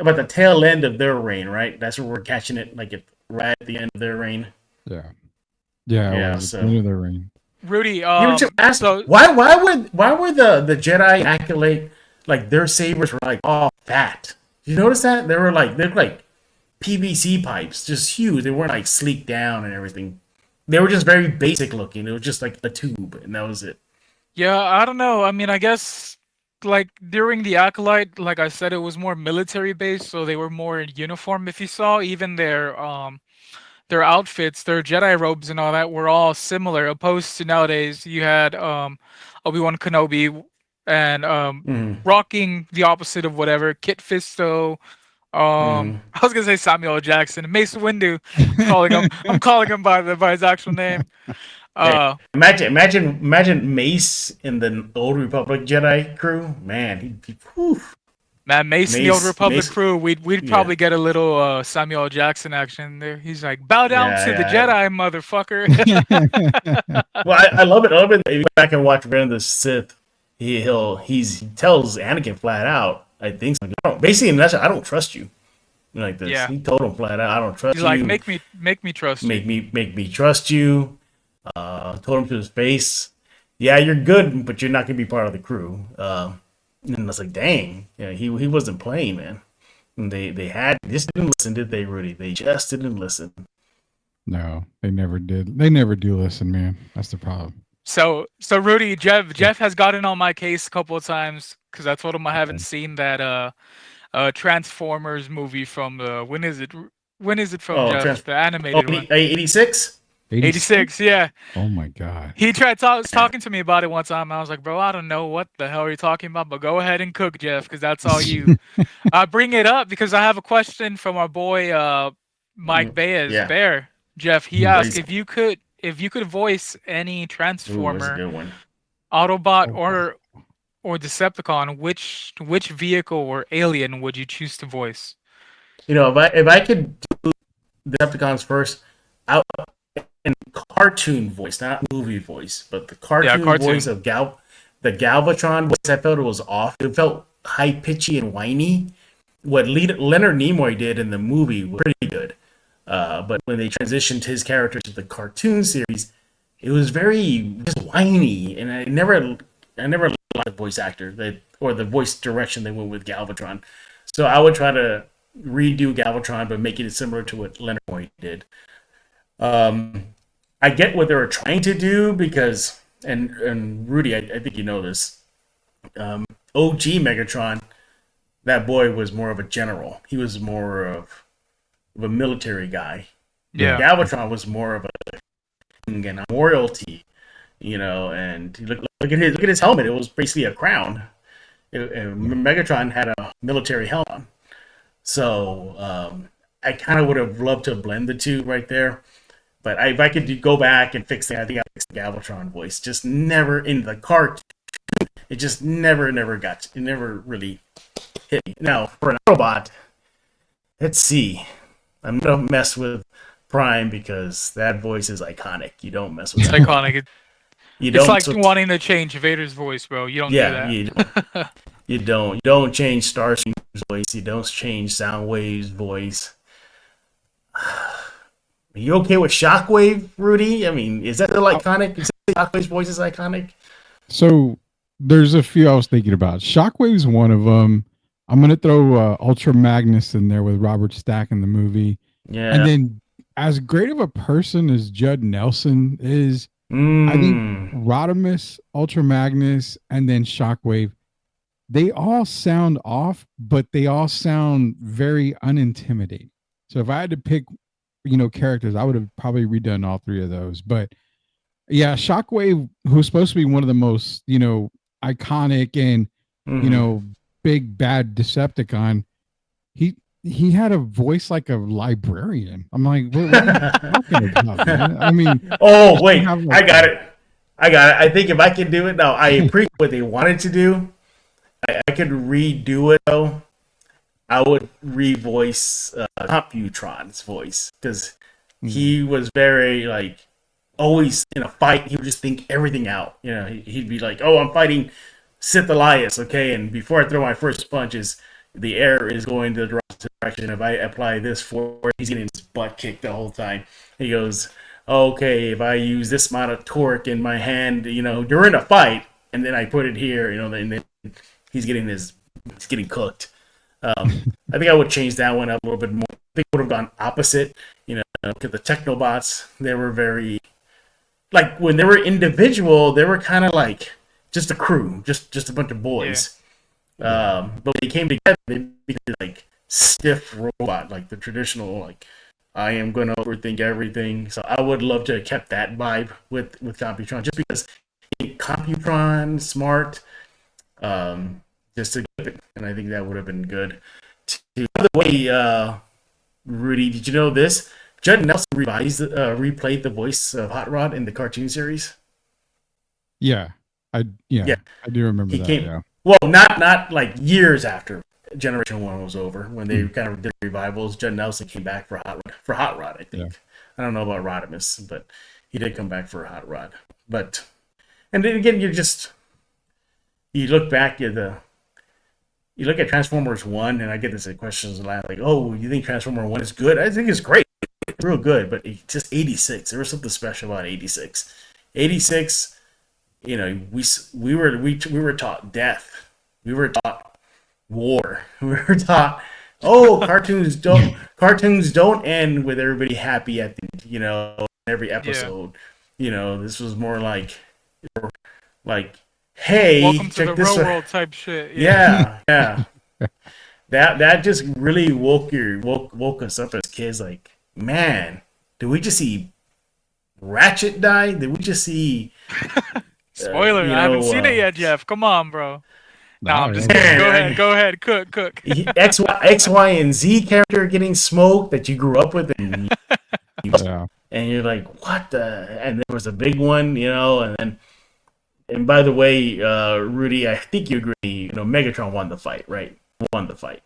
Speaker 5: About the tail end of their reign, right? That's where we're catching it, like right at the end of their reign.
Speaker 4: Yeah. So end of their reign.
Speaker 2: Rudy,
Speaker 5: you were just asked, why were the Jedi Acolyte, like their sabers were like all fat? Did you notice that? They're like PVC pipes, just huge. They weren't like sleeked down and everything. They were just very basic looking. It was just like a tube, and that was it.
Speaker 2: Yeah, I don't know. I mean, I guess like during the Acolyte, like I said, it was more military based, so they were more in uniform. If you saw even their outfits, their Jedi robes and all that were all similar, opposed to nowadays you had Obi-Wan Kenobi and rocking the opposite of whatever, Kit Fisto, I was gonna say Samuel L. Jackson. Mace Windu. Calling him. I'm calling him by his actual name.
Speaker 5: Imagine Mace in the Old Republic Jedi crew. Man, whew.
Speaker 2: Man, Mace and the Old Republic
Speaker 5: Mace,
Speaker 2: crew, we'd
Speaker 5: yeah.
Speaker 2: probably get a little Samuel L. Jackson action there. He's like, bow down to the
Speaker 5: Yeah.
Speaker 2: Jedi, motherfucker.
Speaker 5: Well, I love it. I love it. If you go back and watch Revenge of the Sith, he tells Anakin flat out, I think so. Basically, I don't trust you. Like this.
Speaker 2: Yeah.
Speaker 5: He told him flat out, I don't trust
Speaker 2: He's
Speaker 5: you.
Speaker 2: like, make me trust you.
Speaker 5: Make me trust you. Told him to his face, yeah, you're good, but you're not gonna be part of the crew. And I was like, dang, yeah, he wasn't playing, man. And they just didn't listen, did they, Rudy? They just didn't listen.
Speaker 4: No, they never did. They never do listen, man. That's the problem.
Speaker 2: So Rudy, Jeff has gotten on my case a couple of times because I told him I haven't seen that Transformers movie from when is it from, Jeff? The animated one.
Speaker 5: 86?
Speaker 2: 86, yeah.
Speaker 4: Oh my god.
Speaker 2: He tried talking to me about it one time. I was like, bro, I don't know what the hell you're talking about, but go ahead and cook, Jeff, because that's all you. I bring it up because I have a question from our boy Mike Baez.
Speaker 5: Yeah.
Speaker 2: Bear. Jeff, he asked if you could voice any Transformer,
Speaker 5: Ooh, that's a good one.
Speaker 2: Autobot, or Decepticon, which vehicle or alien would you choose to voice?
Speaker 5: You know, if I could do Decepticons first, out in cartoon voice, not movie voice, but the cartoon voice of the Galvatron voice, I felt it was off. It felt high pitchy and whiny. What Leonard Nimoy did in the movie was pretty good, but when they transitioned his character to the cartoon series, it was very just whiny, and I never liked the voice actor or the voice direction they went with Galvatron. So I would try to redo Galvatron, but make it similar to what Leonard Nimoy did. I get what they were trying to do because, and Rudy, I think you know this. OG Megatron, that boy was more of a general. He was more of a military guy.
Speaker 2: Yeah.
Speaker 5: Galvatron was more of a royalty, and look at his helmet. It was basically a crown. Megatron had a military helmet on. So I kind of would have loved to blend the two right there. But if I could go back and fix it, I think I'd fix the Galvatron voice. Just never in the cartoon. It just never really hit me. Now, for an Autobot, let's see. I'm going to mess with Prime because that voice is iconic. You don't mess with
Speaker 2: it. It's iconic. It's like wanting to change Vader's voice, bro. You don't do that.
Speaker 5: You don't. You don't change Starscream's voice. You don't change Soundwave's voice. Are you okay with Shockwave, Rudy? I mean, is that still iconic? Is Shockwave's voice is iconic?
Speaker 4: So there's a few I was thinking about. Shockwave's one of them. I'm going to throw Ultra Magnus in there with Robert Stack in the movie.
Speaker 5: Yeah.
Speaker 4: And then as great of a person as Judd Nelson is, I think Rodimus, Ultra Magnus, and then Shockwave, they all sound off, but they all sound very unintimidating. So if I had to pick characters, I would have probably redone all three of those. But yeah, Shockwave, who's supposed to be one of the most, iconic and, big bad Decepticon, he had a voice like a librarian. I'm like, what are you talking about, man? I mean,
Speaker 5: oh, wait, I got it. I think if I can do it now, I appreciate what they wanted to do. I could redo it though. I would revoice Computron's voice because he was very always in a fight. He would just think everything out. He'd be like, "Oh, I'm fighting Sith Elias, okay, and before I throw my first punches, the air is going to the wrong direction. If I apply this forward, he's getting his butt kicked the whole time." He goes, "Okay, if I use this amount of torque in my hand, during a fight, and then I put it here, and then he's getting cooked." I think I would change that one up a little bit more. I think I would have gone opposite, because the Technobots, they were very, when they were individual, they were kind of like just a crew, just a bunch of boys. Yeah. But when they came together, they became stiff robot, like the traditional, I am going to overthink everything. So I would love to have kept that vibe with Computron, just because Computron, smart, just to get it, and I think that would have been good By the way, Rudy, did you know this? Judd Nelson replayed the voice of Hot Rod in the cartoon series.
Speaker 4: Yeah, I do remember
Speaker 5: He
Speaker 4: that.
Speaker 5: came.
Speaker 4: Yeah.
Speaker 5: Well, not like years after Generation 1 was over, when they kind of did revivals. Judd Nelson came back for Hot Rod, I think.
Speaker 4: Yeah.
Speaker 5: I don't know about Rodimus, but he did come back for Hot Rod. But and then again, you look back at you look at Transformers 1, and I get this questions a lot like, oh, you think Transformer 1 is good? I think it's great. It's real good, but it's just 86. There was something special about 86. 86, we were taught death. We were taught war. We were taught, cartoons don't end with everybody happy at every episode. This was more like hey,
Speaker 2: welcome to
Speaker 5: check
Speaker 2: the
Speaker 5: this
Speaker 2: real
Speaker 5: out.
Speaker 2: world type shit.
Speaker 5: Yeah. That just really woke us up as kids. Like, man, did we just see Ratchet die? Did we just see?
Speaker 2: Spoiler! I haven't seen it yet, Jeff. Come on, bro. No, I'm just
Speaker 5: yeah.
Speaker 2: kidding. Go ahead. Cook.
Speaker 5: X, Y, and Z character getting smoked that you grew up with, and you're like, what the? And there was a big one, and by the way, Rudy, I think you agree. Megatron won the fight, right? Won the fight.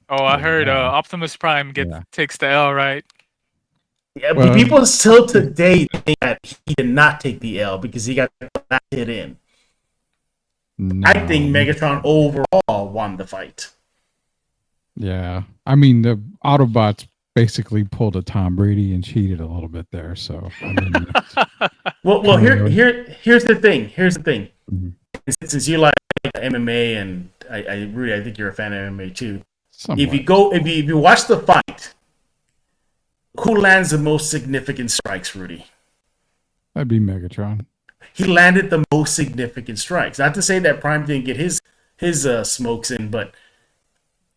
Speaker 2: Oh, I heard Optimus Prime takes the L, right?
Speaker 5: Yeah, people still today think that he did not take the L because he got that hit in.
Speaker 4: No.
Speaker 5: I think Megatron overall won the fight.
Speaker 4: Yeah, I mean the Autobots basically pulled a Tom Brady and cheated a little bit there. So I mean,
Speaker 5: well, here's the thing.
Speaker 4: Mm-hmm.
Speaker 5: Since you like MMA, and I think you're a fan of MMA too.
Speaker 4: Somewhat.
Speaker 5: If you watch the fight, who lands the most significant strikes, Rudy?
Speaker 4: That'd be Megatron.
Speaker 5: He landed the most significant strikes. Not to say that Prime didn't get his smokes in, but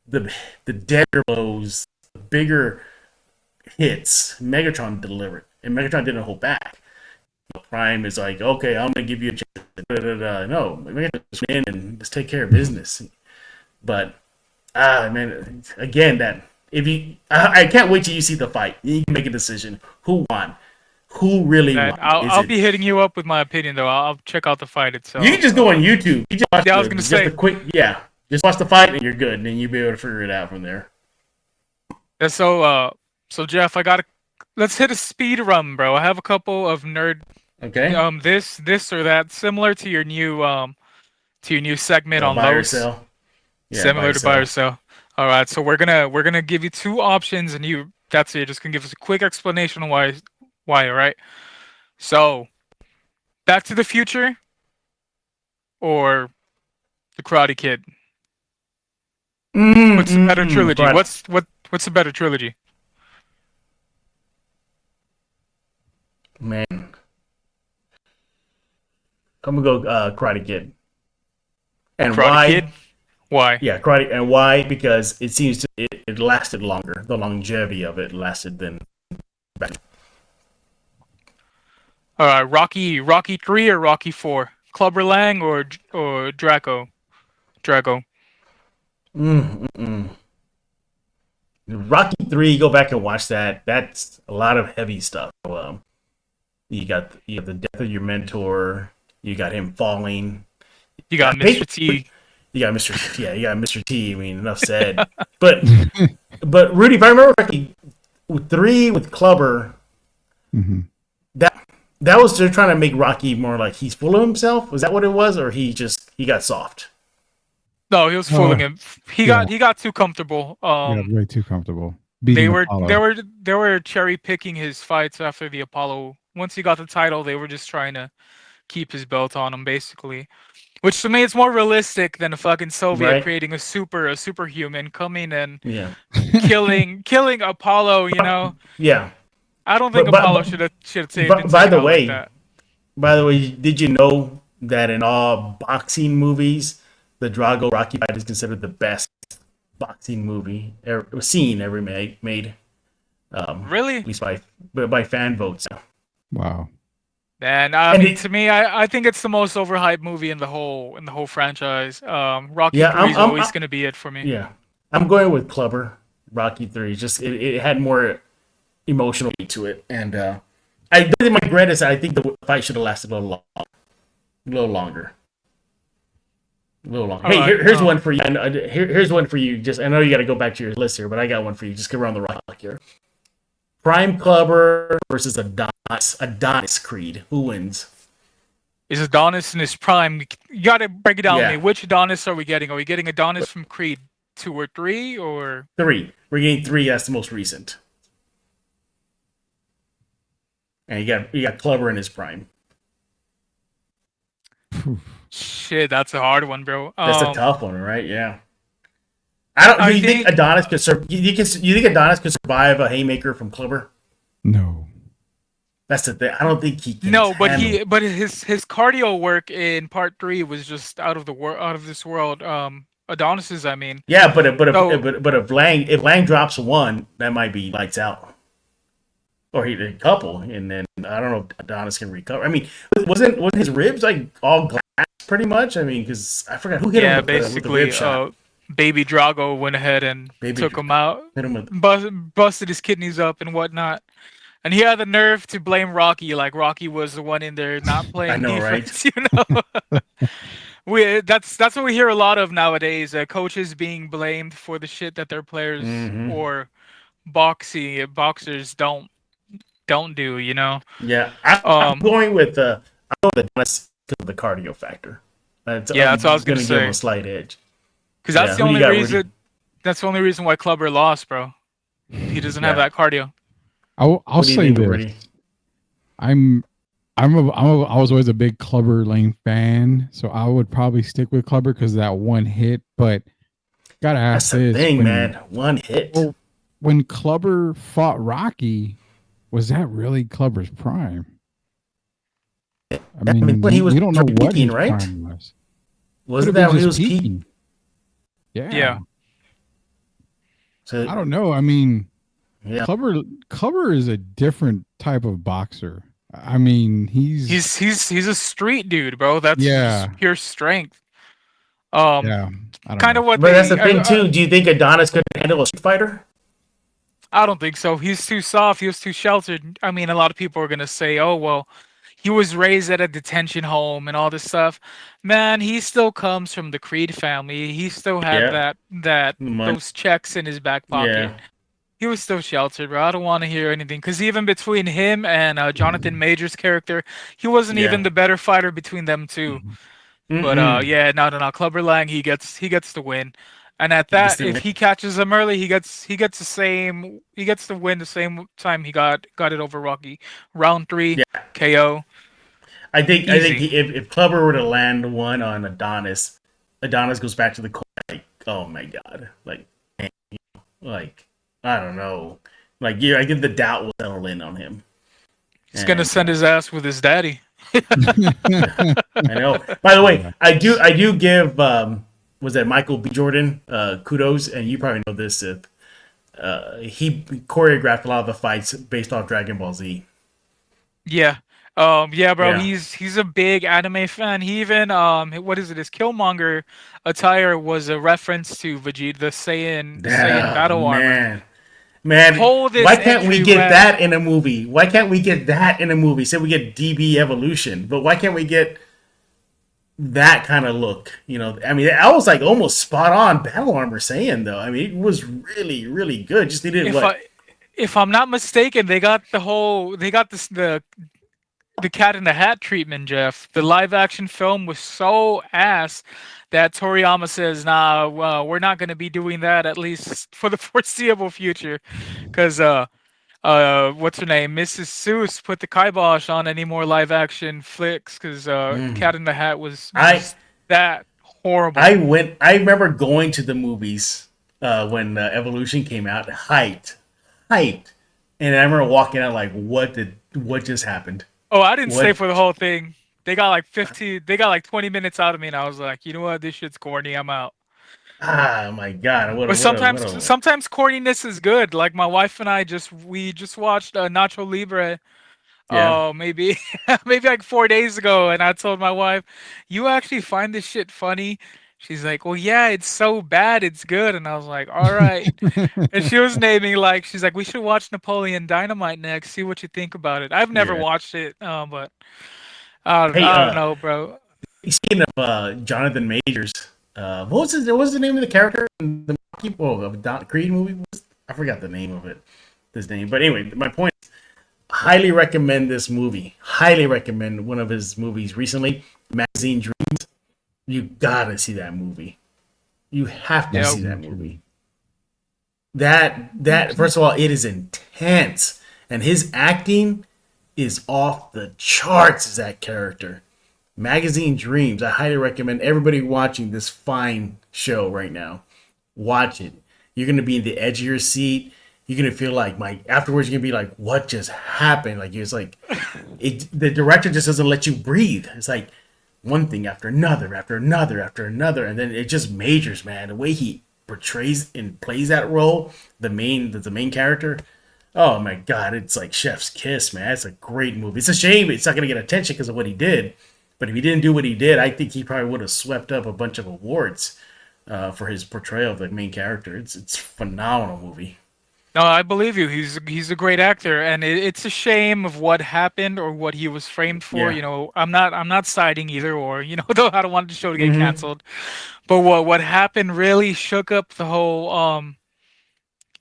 Speaker 5: the deader blows, the bigger hits, Megatron delivered, and Megatron didn't hold back. Prime is like, okay, I'm gonna give you a chance. No, Megatron just win and just take care of business. But man, again, I can't wait till you see the fight. You can make a decision. Who won? Who really won?
Speaker 2: I'll be hitting you up with my opinion, though. I'll check out the fight itself.
Speaker 5: You can just go on YouTube. You just watch
Speaker 2: I was gonna say
Speaker 5: just watch the fight and you're good, and then you'll be able to figure it out from there.
Speaker 2: Yeah, so Jeff, let's hit a speed run, bro. I have a couple of nerd.
Speaker 5: Okay.
Speaker 2: This or that, similar to your new segment on
Speaker 5: buy or
Speaker 2: Lowe's.
Speaker 5: sell. Yeah,
Speaker 2: Similar to buy or sell. All right, so we're gonna give you two options, and that's it. Just gonna give us a quick explanation on why. All right. So, Back to the Future or The Karate Kid. What's the better trilogy? What's the better trilogy?
Speaker 5: Man, I'm gonna go Karate Kid. And
Speaker 2: Karate
Speaker 5: why?
Speaker 2: Kid? Why?
Speaker 5: Yeah, Karate, and why? Because it seems it lasted longer. The longevity of it lasted than.
Speaker 2: All right, Rocky 3 or Rocky 4? Clubber Lang or Drago?
Speaker 5: Rocky 3, go back and watch that. That's a lot of heavy stuff. You got the death of your mentor. You got him falling.
Speaker 2: You got Mr. T.
Speaker 5: You got Mr. T. I mean, enough said. but Rudy, if I remember correctly, 3 with Clubber, that was they're trying to make Rocky more like he's full of himself. Was that what it was, or he got soft?
Speaker 2: No, he was fooling him. He got too comfortable.
Speaker 4: Way too comfortable.
Speaker 2: They were cherry picking his fights after the Apollo. Once he got the title, they were just trying to keep his belt on him, basically. Which to me, it's more realistic than a fucking Soviet creating a superhuman coming and killing Apollo. You know.
Speaker 5: Yeah.
Speaker 2: I don't think Apollo should have saved it.
Speaker 5: By the way, did you know that in all boxing movies, the Drago Rocky fight is considered the best boxing movie ever made?
Speaker 2: Really?
Speaker 5: At least by fan votes.
Speaker 4: Wow.
Speaker 2: And to me, I think it's the most overhyped movie in the whole franchise. Rocky 3 is always going to be it for me.
Speaker 5: Yeah, I'm going with Clubber. Rocky 3. Just it had more emotional weight to it, and I don't think my regret is I think the fight should have lasted a little longer. A little longer. Hey, here's one for you. Here's one for you. Just I know you got to go back to your list here, but I got one for you. Just go around the rock here. Prime Clubber versus Adonis Creed. Who wins?
Speaker 2: Is Adonis in his prime? You gotta break it down to
Speaker 5: Yeah.
Speaker 2: me. Which Adonis are we getting? Are we getting Adonis from Creed 2 or 3 or
Speaker 5: 3? We're getting 3. That's the most recent. And you got Clubber in his prime.
Speaker 2: shit? That's a hard one, bro.
Speaker 5: That's a tough one, right? Yeah. I don't. Do you think Adonis could you think Adonis could survive a haymaker from Clubber?
Speaker 4: No.
Speaker 5: That's the thing. I don't think he can.
Speaker 2: No, but his cardio work in part 3 was just out of this world. Adonis's, I mean.
Speaker 5: Yeah, but if Lang drops one, that might be lights out. Or he did a couple, and then I don't know if Adonis can recover. I mean, wasn't his ribs like all glass pretty much? I mean, because I forgot who hit him with the rib shot.
Speaker 2: Baby Drago went ahead and took him out,
Speaker 5: hit him with...
Speaker 2: busted his kidneys up and whatnot. And he had the nerve to blame Rocky, like Rocky was the one in there not playing
Speaker 5: I know,
Speaker 2: defense,
Speaker 5: right?
Speaker 2: You know? That's what we hear a lot of nowadays. Coaches being blamed for the shit that their players or boxers don't do, you know?
Speaker 5: Yeah, I'm going with the cardio factor. That's what I was going to give him a slight edge.
Speaker 2: Because that's the only reason. That's the only reason why Clubber lost, bro. He doesn't have that cardio.
Speaker 4: I'll say this. I was always a big Clubber Lang fan, so I would probably stick with Clubber because that one hit. But gotta ask
Speaker 5: this thing, man. One hit.
Speaker 4: Well, when Clubber fought Rocky, was that really Clubber's prime? I mean,
Speaker 5: he was.
Speaker 4: We don't know what his
Speaker 5: right?
Speaker 4: prime was.
Speaker 5: Wasn't that when he was peaking?
Speaker 4: Yeah.
Speaker 5: So
Speaker 4: I don't know. I mean.
Speaker 5: Yeah.
Speaker 4: Clubber is a different type of boxer. I mean, he's
Speaker 2: a street dude, bro. That's just pure strength.
Speaker 4: Yeah,
Speaker 2: kind of what.
Speaker 5: But that's the thing too. Do you think Adonis could handle a street fighter?
Speaker 2: I don't think so. He's too soft. He was too sheltered. I mean, a lot of people are gonna say, "Oh, well, he was raised at a detention home and all this stuff." Man, he still comes from the Creed family. He still had those checks in his back pocket.
Speaker 5: Yeah.
Speaker 2: He was still sheltered, bro. I don't want to hear anything because even between him and Jonathan Major's character, he wasn't even the better fighter between them two. But no, Clubber Lang, he gets the win, and at that, if he catches him early, he gets the win the same time he got it over Rocky. Round 3, KO.
Speaker 5: I think if Clubber were to land one on Adonis goes back to the court. Like, oh my god, like. I don't know. I think the doubt will settle in on him.
Speaker 2: He's gonna send his ass with his daddy.
Speaker 5: I know. By the way, I do give was that Michael B. Jordan kudos, and you probably know this. He choreographed a lot of the fights based off Dragon Ball Z.
Speaker 2: Yeah. Bro.
Speaker 5: Yeah.
Speaker 2: He's a big anime fan. He even what is it? His Killmonger attire was a reference to Vegeta, the Saiyan battle armor.
Speaker 5: Man, why can't we get that in a movie? Say we get DB Evolution, but why can't we get that kind of look? You know, I mean, I was like almost spot on battle armor Saiyan though. I mean, it was really, really good. Just needed
Speaker 2: if I'm not mistaken, they got the Cat in the Hat treatment, Jeff. The live action film was so ass that Toriyama says, "Nah, we're not going to be doing that at least for the foreseeable future," because what's her name, Mrs. Seuss, put the kibosh on any more live action flicks because Cat in the Hat was that horrible.
Speaker 5: I remember going to the movies when Evolution came out, hyped, and I remember walking out like, what just happened?
Speaker 2: Oh, I didn't stay for the whole thing. They got like 20 minutes out of me, and I was like, you know what, this shit's corny. I'm out.
Speaker 5: Ah, my god!
Speaker 2: But sometimes corniness is good. Like my wife and I we just watched Nacho Libre. Maybe like 4 days ago, and I told my wife, "You actually find this shit funny?" She's like, well, yeah, it's so bad, it's good. And I was like, all right. And she was naming like, she's like, we should watch Napoleon Dynamite next. See what you think about it. I've never
Speaker 5: Yeah.
Speaker 2: watched it, but
Speaker 5: Hey,
Speaker 2: I don't know, bro.
Speaker 5: speaking of Jonathan Majors, what was the name of the character in the Don Creed movie? I forgot the name of it. His name, but anyway, my point is, highly recommend this movie. Highly recommend one of his movies recently, Magazine Dreams. You gotta see that movie. You have to
Speaker 2: Yeah.
Speaker 5: see that movie. That first of all, it is intense, and his acting is off the charts as that character. Magazine Dreams. I highly recommend everybody watching this fine show right now. Watch it. You're gonna be in the edge of your seat. You're gonna feel like afterwards. You're gonna be like, "What just happened?" Like it's like, the director just doesn't let you breathe. It's like one thing after another, after another, after another, and then it just majors, man. The way he portrays and plays that role, the main character. Oh my god, it's like chef's kiss, man. It's a great movie. It's a shame it's not gonna get attention because of what he did. But if he didn't do what he did, I think he probably would have swept up a bunch of awards for his portrayal of the main character. It's a phenomenal movie.
Speaker 2: No, I believe you. He's a great actor, and it's a shame of what happened or what he was framed for.
Speaker 5: Yeah.
Speaker 2: You know, I'm not siding either or. You know, though I don't want the show to get
Speaker 5: Mm-hmm.
Speaker 2: canceled. But what happened really shook up the whole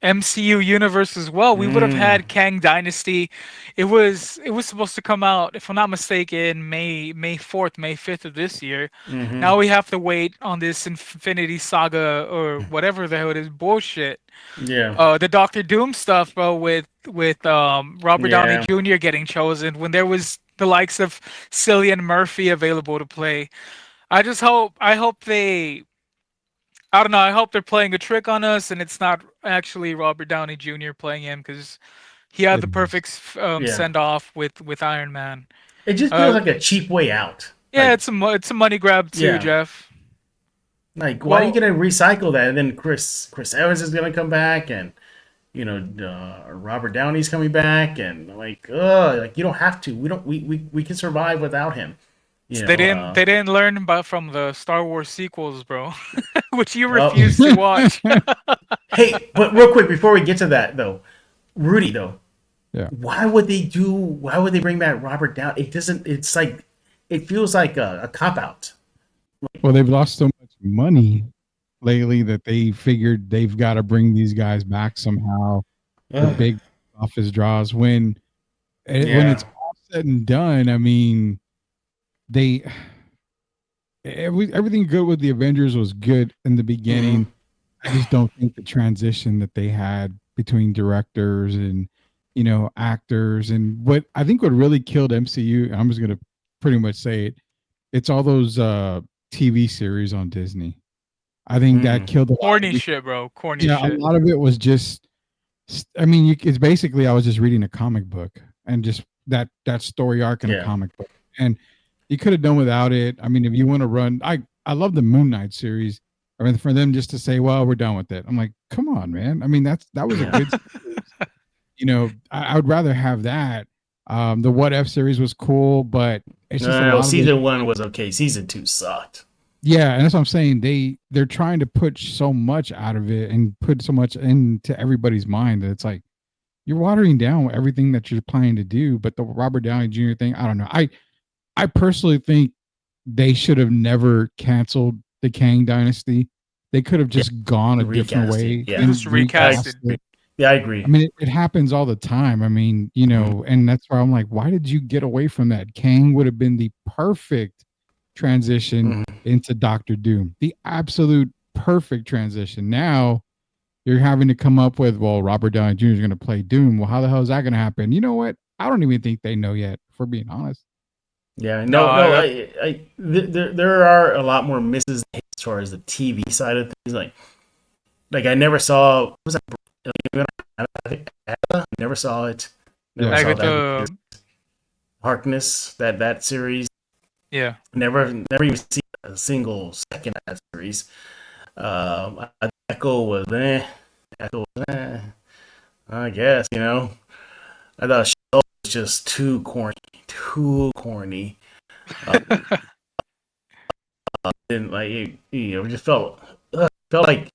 Speaker 2: MCU universe as well. We would have had Kang Dynasty. It was supposed to come out, if I'm not mistaken, May 4th, May 5th of this year.
Speaker 5: Mm-hmm.
Speaker 2: Now we have to wait on this Infinity Saga or whatever the hell it is bullshit.
Speaker 5: Yeah.
Speaker 2: The Doctor Doom stuff, bro, with Robert Downey
Speaker 5: Yeah.
Speaker 2: Jr. getting chosen when there was the likes of Cillian Murphy available to play. I hope they I don't know. I hope they're playing a trick on us, and it's not actually Robert Downey Jr. playing him because he had the perfect
Speaker 5: Yeah.
Speaker 2: send off with Iron Man.
Speaker 5: It just feels like a cheap way out.
Speaker 2: Yeah,
Speaker 5: Like,
Speaker 2: it's a money grab too,
Speaker 5: Yeah.
Speaker 2: Jeff.
Speaker 5: like why are you
Speaker 2: Well,
Speaker 5: gonna recycle that? And then Chris Evans is gonna come back, and Robert Downey's coming back, and like you don't have to. We can survive without him. You know,
Speaker 2: they didn't learn about from the Star Wars sequels, bro, which you
Speaker 5: Well-
Speaker 2: refuse to watch.
Speaker 5: Hey, but real quick before we get to that though, Rudy though,
Speaker 4: Yeah.
Speaker 5: why would they bring back Robert Downey? It doesn't. It's like it feels like a cop out.
Speaker 4: Well, they've lost so much money lately that they figured they've got to bring these guys back somehow. The big office draws when it's all said and done. I mean, everything good with the Avengers was good in the beginning. I just don't think the transition that they had between directors and actors and what really killed MCU. I'm just gonna pretty much say it. It's all those TV series on Disney. I think that killed a lot.
Speaker 2: Corny shit, bro. Corny
Speaker 4: Yeah,
Speaker 2: shit.
Speaker 4: a lot of it was just. I mean, it's basically I was just reading a comic book and just that story arc in a comic book, and you could have done without it. I mean, if you want to run, I love the Moon Knight series. I mean, for them just to say, "Well, we're done with it," I'm like, "Come on, man!" I mean, that was a good series. I would rather have that. The What If series was cool, but it's just a lot of
Speaker 5: season 1 was okay. Season 2 sucked.
Speaker 4: Yeah, and that's what I'm saying. They're trying to put so much out of it and put so much into everybody's mind that it's like you're watering down everything that you're planning to do. But the Robert Downey Jr. thing, I don't know. I personally think they should have never canceled the Kang Dynasty. They could have just gone a different way.
Speaker 5: Yeah.
Speaker 4: and
Speaker 2: Just recast it.
Speaker 5: Yeah, I agree.
Speaker 4: I mean, it happens all the time. I mean, and that's why I'm like, why did you get away from that? Kang would have been the perfect transition into Doctor Doom, the absolute perfect transition. Now you're having to come up with, well, Robert Downey Jr. is going to play Doom. Well, how the hell is that going to happen? You know what? I don't even think they know yet, for being honest.
Speaker 5: Yeah, there are a lot more misses as far as the TV side of things. Like I never saw. What was that? I never saw it. Never saw that. Harkness, that series.
Speaker 2: Yeah.
Speaker 5: Never even seen a single second of that series. Echo was I guess, I thought Show was just too corny. And like it just felt like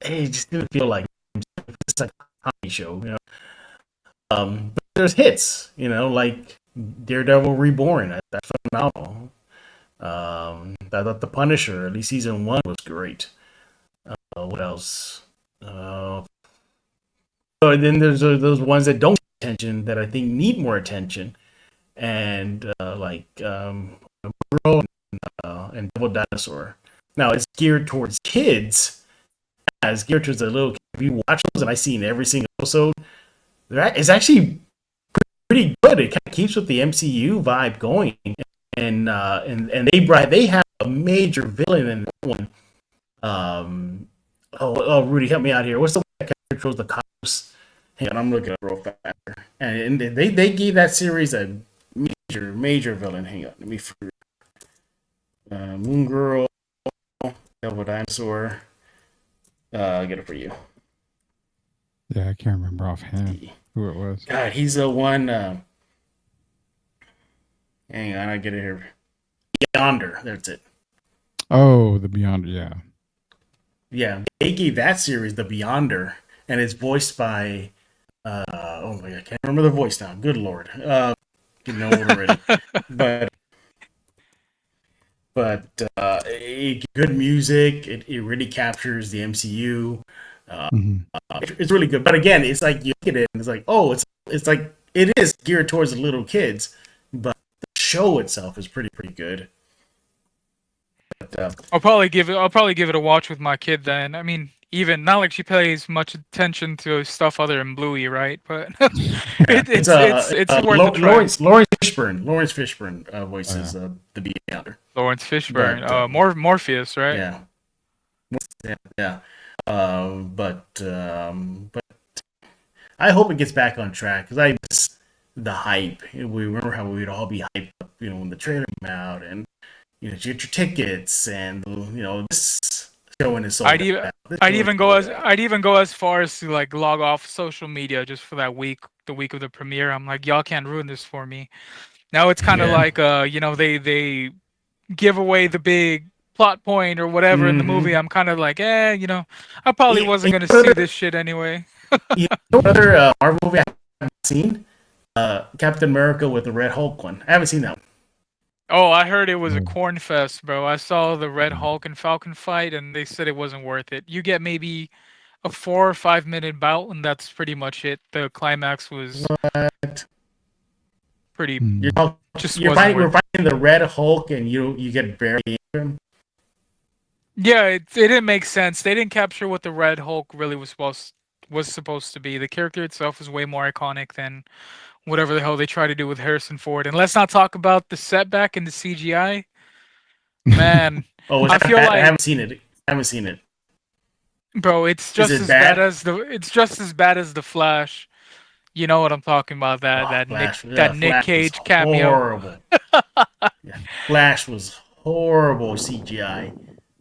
Speaker 5: it just didn't feel like it's like a comedy show, you know. But there's hits, you know, like Daredevil Reborn. That's phenomenal. I thought The Punisher, at least season 1, was great. What else? So then there's those ones that don't get attention that I think need more attention, and Girl and Devil Dinosaur. Now it's geared towards kids. Yeah, it's geared towards a little kid. If you watch those, and I've seen every single episode, that is actually pretty good. It kind of keeps with the MCU vibe going, and they have a major villain in that one. Rudy, help me out here. What's the one that controls the cops? Hang on, I'm looking up real fast. And they gave that series a major villain. Hang on, let me figure. Moon Girl, Devil Dinosaur. I'll get it for you.
Speaker 4: Yeah, I can't remember offhand who it was.
Speaker 5: God, he's the one. Hang on, I get it here. Beyonder, that's it.
Speaker 4: Oh, the Beyond, yeah.
Speaker 5: Yeah, they gave that series the Beyonder, and it's voiced by. Oh my God, I can't remember the voice now. Good Lord, getting old already. but good music. It really captures the MCU. It's really good. But again, it's like you look at it and it's like, oh, it's like it is geared towards the little kids, but the show itself is pretty good. But,
Speaker 2: I'll probably give it a watch with my kid then. I mean, even not like she pays much attention to stuff other than Bluey, right? But it's worth a try.
Speaker 5: Lawrence Fishburne voices the Beyonder.
Speaker 2: Lawrence Fishburne, Morpheus, right?
Speaker 5: Yeah. But I hope it gets back on track because I miss the hype. We remember how we'd all be hyped up, you know, when the trailer came out, and you know, you get your tickets, and you know, this showing is so. I'd
Speaker 2: even go as far as to like log off social media just for that week, the week of the premiere. I'm like, y'all can't ruin this for me. Now it's kind of like you know, they give away the big plot point or whatever in the movie. I'm kind of like, you know, I probably wasn't going to see this shit anyway.
Speaker 5: You know what other Marvel movie I haven't seen? Captain America with the Red Hulk one. I haven't seen that one.
Speaker 2: Oh, I heard it was a corn fest, bro. I saw the Red Hulk and Falcon fight, and they said it wasn't worth it. You get maybe a 4 or 5 minute bout, and that's pretty much it. The climax was pretty.
Speaker 5: You're fighting the Red Hulk, and you get buried in him.
Speaker 2: Yeah, it didn't make sense. They didn't capture what the Red Hulk really was supposed to be. The character itself is way more iconic than whatever the hell they try to do with Harrison Ford. And let's not talk about the setback in the CGI. Man,
Speaker 5: I feel like I haven't seen it.
Speaker 2: Bro, it's just as bad as the Flash. You know what I'm talking about? That Nick Cage cameo.
Speaker 5: Horrible. Flash was horrible CGI.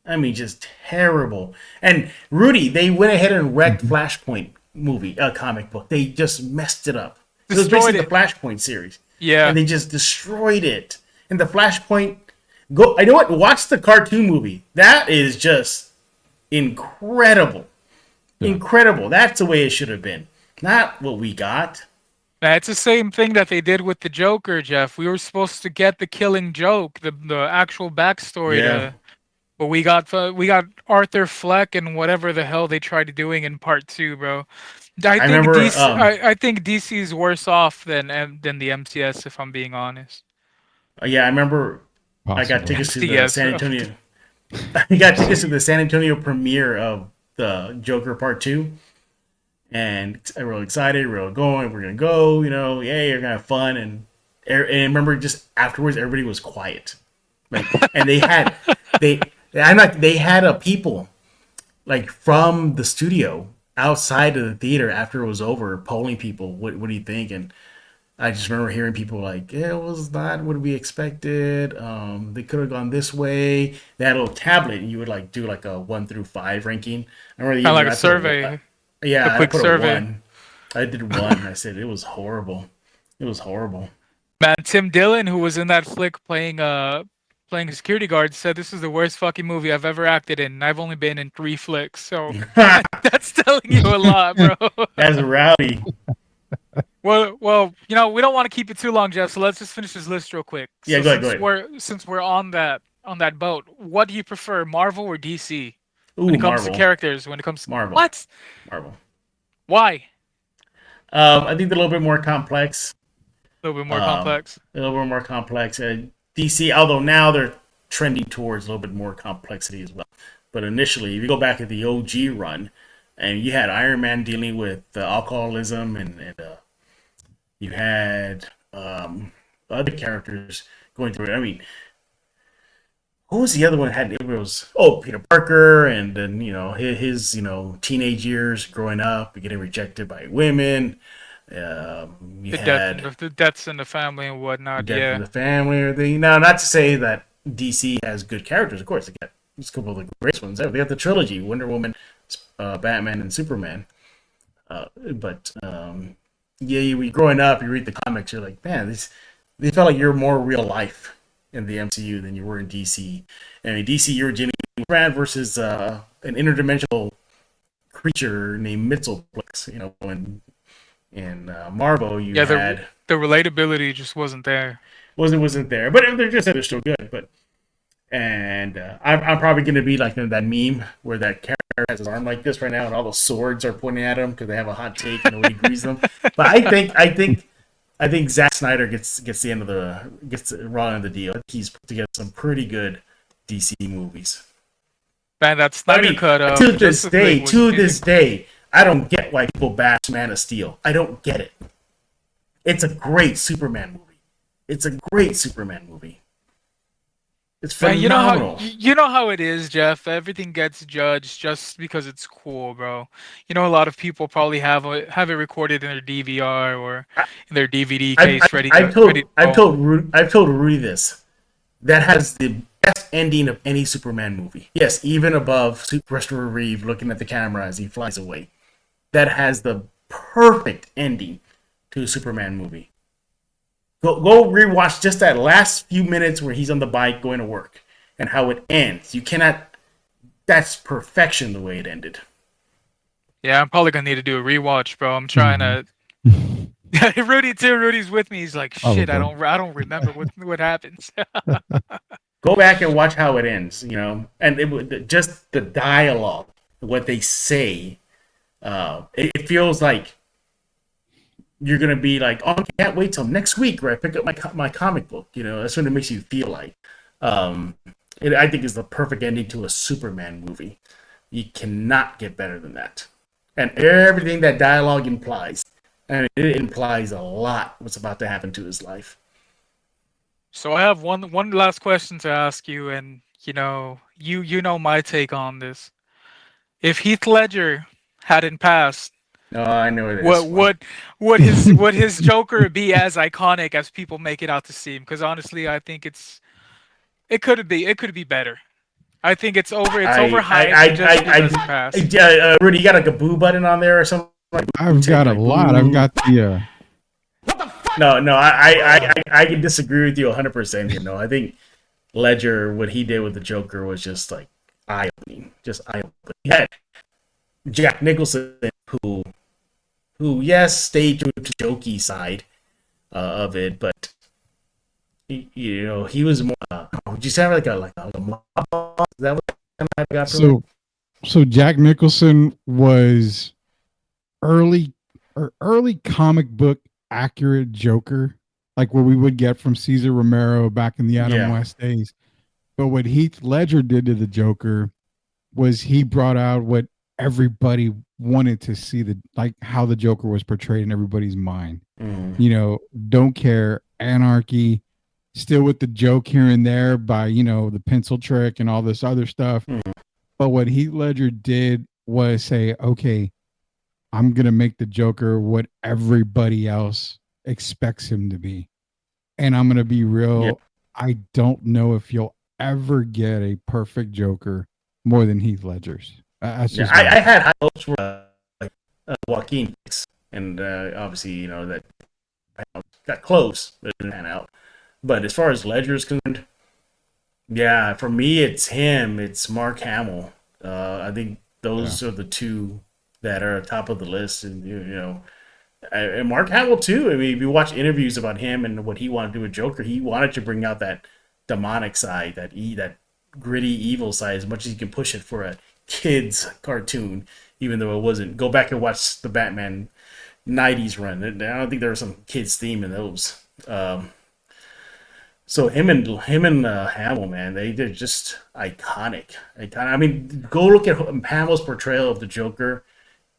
Speaker 5: I mean, just terrible. And Rudy, they went ahead and wrecked Flashpoint comic book. They just messed it up. It was basically the Flashpoint series.
Speaker 2: Yeah.
Speaker 5: And they just destroyed it. And the Flashpoint, I know what? Watch the cartoon movie. That is just incredible. Yeah. Incredible. That's the way it should have been. Not what we got.
Speaker 2: It's the same thing that they did with the Joker, Jeff. We were supposed to get the Killing Joke, the actual backstory but we got Arthur Fleck and whatever the hell they tried doing in part 2, bro. I think DC is worse off than the MCS, if I'm being honest.
Speaker 5: Yeah, I remember. Possibly. I got tickets to the San Antonio. I got tickets to the San Antonio premiere of the Joker Part 2, and I'm real excited. We're going. We're gonna go. You know, you're gonna have fun. And remember, just afterwards, everybody was quiet. Like, and they had people like from the studio outside of the theater after it was over, polling people. What do you think? And I just remember hearing people like, it was not what we expected. They could have gone this way. They had a little tablet, and you would like do like a 1 through 5 ranking. I remember
Speaker 2: like a survey.
Speaker 5: A
Speaker 2: quick survey.
Speaker 5: 1. I did 1. I said it was horrible. It was horrible.
Speaker 2: Man, Tim Dillon, who was in that flick playing playing a security guard, said this is the worst fucking movie I've ever acted in. And I've only been in 3 flicks, so that's telling you a lot, bro.
Speaker 5: That's rowdy.
Speaker 2: Well, we don't want to keep it too long, Jeff. So let's just finish this list real quick.
Speaker 5: Yeah,
Speaker 2: So
Speaker 5: go ahead.
Speaker 2: since we're on that boat, what do you prefer, Marvel or DC?
Speaker 5: Ooh,
Speaker 2: When it comes
Speaker 5: Marvel.
Speaker 2: to characters, when it comes to
Speaker 5: Marvel.
Speaker 2: what?
Speaker 5: Marvel.
Speaker 2: Why?
Speaker 5: I think they're a little bit more complex.
Speaker 2: A little bit more complex.
Speaker 5: A little bit more complex. DC, although now they're trending towards a little bit more complexity as well. But initially, if you go back to the OG run, and you had Iron Man dealing with alcoholism, and you had other characters going through it. I mean, who was the other one? It was Peter Parker, and then his teenage years growing up, getting rejected by women.
Speaker 2: The deaths in the family and whatnot.
Speaker 5: Death in the family, or everything. Now, not to say that DC has good characters. Of course, they got a couple of the great ones. They got the trilogy: Wonder Woman, Batman, and Superman. You growing up, you read the comics, you're like, man, they felt like you're more real life in the MCU than you were in DC. And in DC, you were dealing with Superman versus an interdimensional creature named Mxyzptlk. When in Marvel, you had
Speaker 2: the relatability just wasn't there.
Speaker 5: Wasn't there, but they're still good. But I'm probably going to be like that meme where that character has his arm like this right now, and all the swords are pointing at him because they have a hot take and nobody agrees them. But I think Zack Snyder gets the end of the raw end of the deal. I think he's put together some pretty good DC movies.
Speaker 2: Man, that Snyder cut
Speaker 5: to this day, I don't get why people bash Man of Steel. I don't get it. It's a great Superman movie. It's phenomenal.
Speaker 2: You know how it is, Jeff. Everything gets judged just because it's cool, bro. A lot of people probably have it recorded in their DVR or in their DVD case
Speaker 5: I've told Rudy this. That has the best ending of any Superman movie. Yes, even above Christopher Reeve looking at the camera as he flies away. That has the perfect ending to a Superman movie. Go rewatch just that last few minutes where he's on the bike going to work and how it ends. You cannot. That's perfection the way it ended.
Speaker 2: Yeah, I'm probably gonna need to do a rewatch, bro. I'm trying to. Rudy too. Rudy's with me. He's like, shit. I don't remember what happens.
Speaker 5: Go back and watch how it ends. And just the dialogue, what they say. It feels like you're gonna be like, oh, I can't wait till next week where I pick up my comic book. That's what it makes you feel like. I think is the perfect ending to a Superman movie. You cannot get better than that. And everything that dialogue implies, and it implies a lot what's about to happen to his life.
Speaker 2: So I have one last question to ask you, and you know my take on this. If Heath Ledger hadn't passed,
Speaker 5: oh, I know it is.
Speaker 2: Would his Joker be as iconic as people make it out to seem? Because honestly, I think it could be better. I think it's overhyped.
Speaker 5: Rudy, you got like a boo button on there or something?
Speaker 4: I've got a lot. I've got the.
Speaker 5: No, I can disagree with you 100%. I think Ledger, what he did with the Joker was just like eye-opening. He had Jack Nicholson, who yes, stayed true to the jokey side of it, but he was more. Would you say like a mob boss? Is that what I got from him?
Speaker 4: So Jack Nicholson was early comic book accurate Joker, like what we would get from Cesar Romero back in the Adam West days. But what Heath Ledger did to the Joker was he brought out what everybody wanted to see, how the Joker was portrayed in everybody's mind. Don't care, anarchy, still with the joke here and there by the pencil trick and all this other stuff. But what Heath Ledger did was say, okay, I'm gonna make the Joker what everybody else expects him to be, and I'm gonna be real. Yeah. I don't know if you'll ever get a perfect Joker more than Heath Ledger's. I
Speaker 5: had high hopes for Joaquin, and obviously that got close, but it didn't pan out. But as far as Ledger is concerned, Yeah, for me, it's him. It's Mark Hamill. I think those are the two that are top of the list, and and Mark Hamill too. I mean, if you watch interviews about him and what he wanted to do with Joker, he wanted to bring out that demonic side, that gritty evil side, as much as you can push it for a kids cartoon, even though it wasn't. Go back and watch the Batman '90s run. I don't think there was some kids theme in those. So him and Hamill, man, they're just iconic. I mean, go look at Hamill's portrayal of the Joker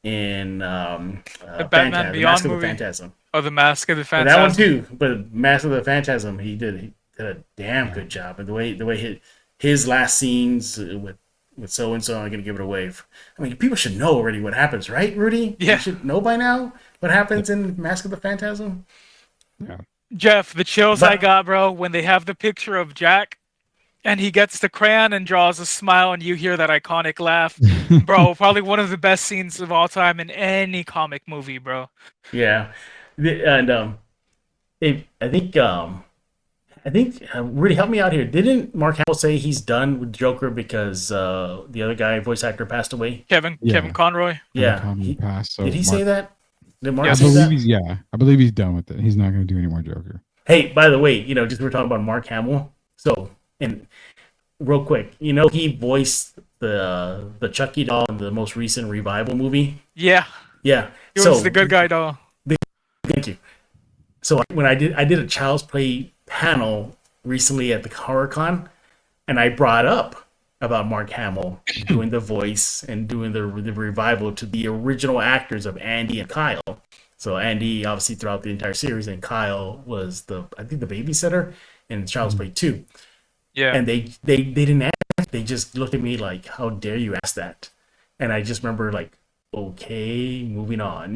Speaker 5: in
Speaker 2: The Batman Beyond
Speaker 5: Mask of the
Speaker 2: movie.
Speaker 5: Phantasm.
Speaker 2: Oh, the Mask of the
Speaker 5: But
Speaker 2: Phantasm.
Speaker 5: that one too, but Mask of the Phantasm, he did a damn good job. And the way his last scenes with so and so, I'm gonna give it away. I mean, people should know already what happens, right, Rudy?
Speaker 2: Yeah.
Speaker 5: You should know by now what happens in Mask of the Phantasm.
Speaker 4: Yeah.
Speaker 2: Jeff, the chills
Speaker 5: But-
Speaker 2: I got, bro, when they have the picture of Jack and he gets the crayon and draws a smile and you hear that iconic laugh. Bro, probably one of the best scenes of all time in any comic movie, bro.
Speaker 5: Yeah, and I think really help me out here. Didn't Mark Hamill say he's done with Joker because the other guy, voice actor, passed away?
Speaker 2: Kevin
Speaker 4: Yeah.
Speaker 2: Conroy.
Speaker 5: Yeah,
Speaker 4: Tommy passed, so
Speaker 5: did he
Speaker 4: Mark-
Speaker 5: say that? Did Mark
Speaker 2: Yeah,
Speaker 4: I
Speaker 5: say
Speaker 4: believe
Speaker 5: that?
Speaker 4: I believe he's done with it. He's not going to do any more Joker.
Speaker 5: Hey, by the way, just we're talking about Mark Hamill. So, and real quick, he voiced the Chucky doll in the most recent revival movie.
Speaker 2: Yeah,
Speaker 5: Yeah,
Speaker 2: he was the good guy, doll.
Speaker 5: Thank you. So when I did a Child's Play panel recently at the HorrorCon, and I brought up about Mark Hamill doing the voice and doing the revival to the original actors of Andy and Kyle. So Andy obviously throughout the entire series, and Kyle was I think the babysitter in Child's Play 2.
Speaker 2: Yeah.
Speaker 5: And they didn't ask. They just looked at me like, "How dare you ask that?" And I just remember like, okay, moving on.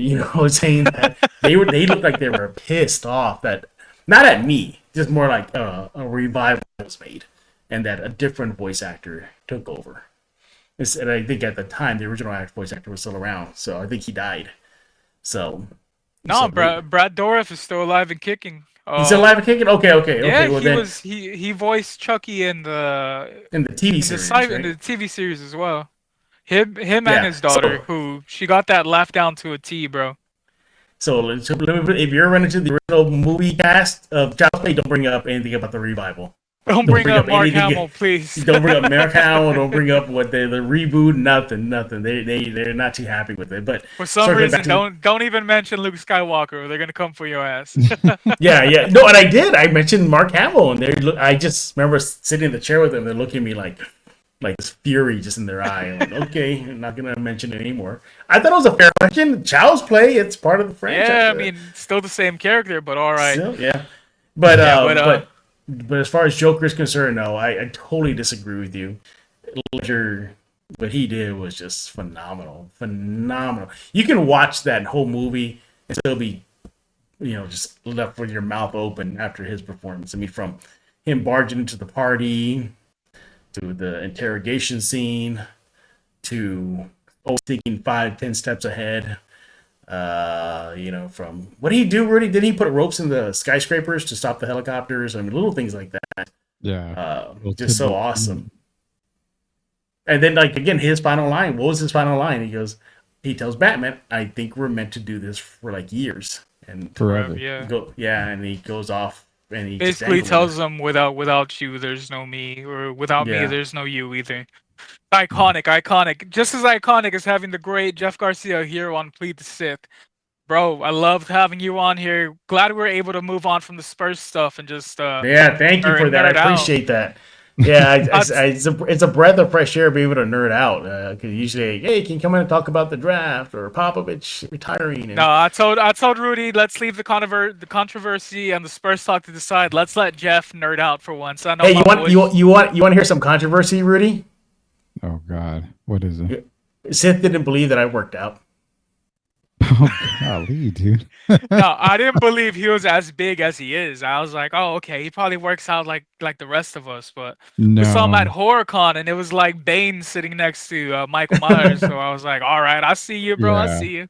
Speaker 5: Saying that they looked like they were pissed off that not at me, just more like a revival was made and that a different voice actor took over. And I think at the time the original voice actor was still around, so I think he died. So
Speaker 2: No, Brad Dourif is still alive and kicking.
Speaker 5: he's still alive and kicking. Okay.
Speaker 2: Yeah,
Speaker 5: Well,
Speaker 2: he
Speaker 5: then
Speaker 2: was he voiced Chucky in the
Speaker 5: in the TV series, right?
Speaker 2: in the TV series as well. Him
Speaker 5: Yeah,
Speaker 2: and his daughter,
Speaker 5: so-
Speaker 2: who she got that laugh down to a T, bro.
Speaker 5: So let me put, if you're running to the original movie cast of Child's Play, don't bring up anything about the revival.
Speaker 2: Don't bring up Mark
Speaker 5: anything-
Speaker 2: Hamill, please.
Speaker 5: Don't bring up Mark Hamill. Don't bring up what the reboot. Nothing. They're not too happy with it. But
Speaker 2: For some
Speaker 5: circling
Speaker 2: reason,
Speaker 5: back to-
Speaker 2: don't even mention Luke Skywalker. Or they're gonna come for your ass.
Speaker 5: Yeah. No, and I did. I mentioned Mark Hamill, and I just remember sitting in the chair with them. They're looking at me like this fury just in their eye. I'm like, okay, I'm not gonna mention it anymore. I thought it was a fair question. Child's Play. It's part of the franchise.
Speaker 2: Yeah, I mean, still the same character, but all right.
Speaker 5: Still, yeah. But as far as Joker is concerned, no, I totally disagree with you. Ledger, what he did was just phenomenal. You can watch that whole movie and still be, just left with your mouth open after his performance. I mean, from him barging into the party to the interrogation scene to thinking 5-10 steps ahead. From what did he do, Rudy? Did he put ropes in the skyscrapers to stop the helicopters? I mean, little things like that.
Speaker 4: Yeah.
Speaker 5: Just so awesome. And then, again, his final line. What was his final line? He tells Batman, "I think we're meant to do this for years." And
Speaker 4: Forever.
Speaker 2: Yeah.
Speaker 5: and he goes off and he just
Speaker 2: Basically
Speaker 5: angles
Speaker 2: tells
Speaker 5: her.
Speaker 2: them without you, there's no me, or without me,
Speaker 5: Yeah.
Speaker 2: there's no you either. Iconic. Just as iconic as having the great Jeff Garcia here on Plead the Sith. Bro, I loved having you on here. Glad we were able to move on from the Spurs stuff and just
Speaker 5: Yeah, thank you for that. I
Speaker 2: nerd out.
Speaker 5: appreciate that. Yeah, it's a breath of fresh air being able to nerd out. Because usually, hey, can you come in and talk about the draft or Popovich retiring? And,
Speaker 2: No, I told Rudy, let's leave the controversy and the Spurs talk to the side. Let's let Jeff nerd out for once. I know.
Speaker 5: hey,
Speaker 2: my voice-
Speaker 5: you want to hear some controversy, Rudy?
Speaker 4: Oh God, what is it?
Speaker 5: Sith didn't believe that I worked out.
Speaker 4: Oh golly, dude.
Speaker 2: No, I didn't believe he was as big as he is. I was like, oh, okay, he probably works out like the rest of us. But we saw him at
Speaker 4: No.
Speaker 2: HorrorCon, and it was like Bane sitting next to Michael Myers. So I was like, all right, I see you, bro. I
Speaker 4: Yeah.
Speaker 2: see you.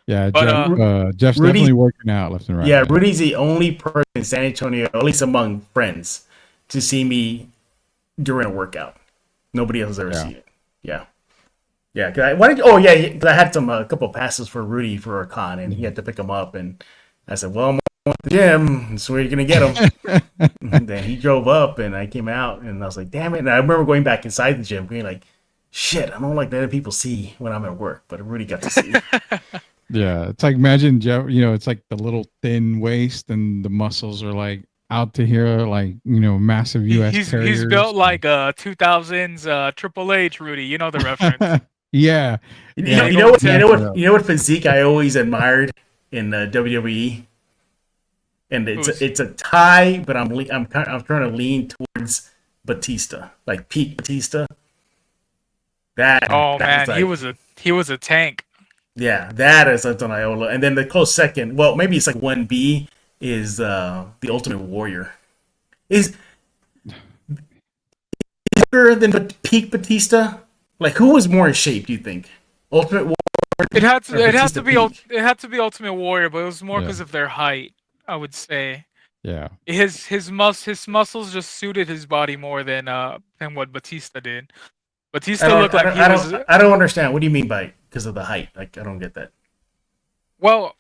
Speaker 4: Yeah,
Speaker 2: But,
Speaker 4: Jeff's
Speaker 5: Rudy-
Speaker 4: definitely working out left and right.
Speaker 5: Yeah, Rudy's the only person in San Antonio, at least among friends, to see me during a workout. Nobody else has ever
Speaker 4: Yeah.
Speaker 5: seen it. Yeah. Yeah. Cause I had a couple passes for Rudy for a con, and he had to pick him up, and I said, "Well, I'm going to the gym. That's where you're gonna get him." And then he drove up, and I came out, and I was like, "Damn it!" And I remember going back inside the gym, being like, "Shit, I don't like letting people see when I'm at work," but Rudy got to see.
Speaker 4: Yeah, it's like imagine Jeff. It's like the little thin waist and the muscles are like out to here, like massive U.S.
Speaker 2: He's
Speaker 4: carriers.
Speaker 2: built like 2000s Triple H, Rudy. You know the reference.
Speaker 4: Yeah, yeah.
Speaker 5: You know what physique I always admired in WWE, and it's a tie, but I'm trying to lean towards Batista, like peak Batista.
Speaker 2: Man, he was a tank.
Speaker 5: Yeah, that is something I owe. And then the close second, well, maybe it's like 1B, is the Ultimate Warrior. Is better than peak Batista? Like, who was more in shape, do you think? Ultimate Warrior?
Speaker 2: It had to be Ultimate Warrior, but it was more
Speaker 4: Yeah.
Speaker 2: because of their height, I would say.
Speaker 4: Yeah.
Speaker 2: His muscles just suited his body more than what Batista did. Batista looked like he was.
Speaker 5: I don't understand. What do you mean by because of the height? Like, I don't get that.
Speaker 2: Well,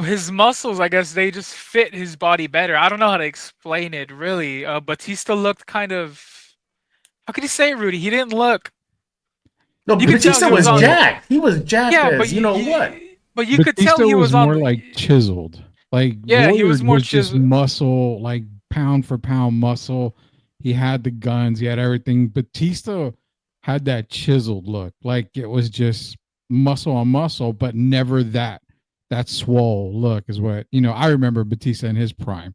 Speaker 2: his muscles, I guess they just fit his body better. I don't know how to explain it really. Batista looked kind of. How could you say it, Rudy? He didn't look.
Speaker 5: No,
Speaker 2: You could tell
Speaker 5: Batista
Speaker 2: he
Speaker 5: was
Speaker 2: was on-
Speaker 5: jacked. He was jacked as you know what.
Speaker 2: But you could tell
Speaker 4: Batista
Speaker 2: he was on.
Speaker 4: more like chiseled. Like
Speaker 2: Yeah, he
Speaker 4: Warrior
Speaker 2: was more
Speaker 4: just
Speaker 2: chiseled.
Speaker 4: muscle, like pound for pound muscle. He had the guns, he had everything. Batista had that chiseled look, like it was just muscle on muscle, but never that swole look is what I remember Batista in his prime.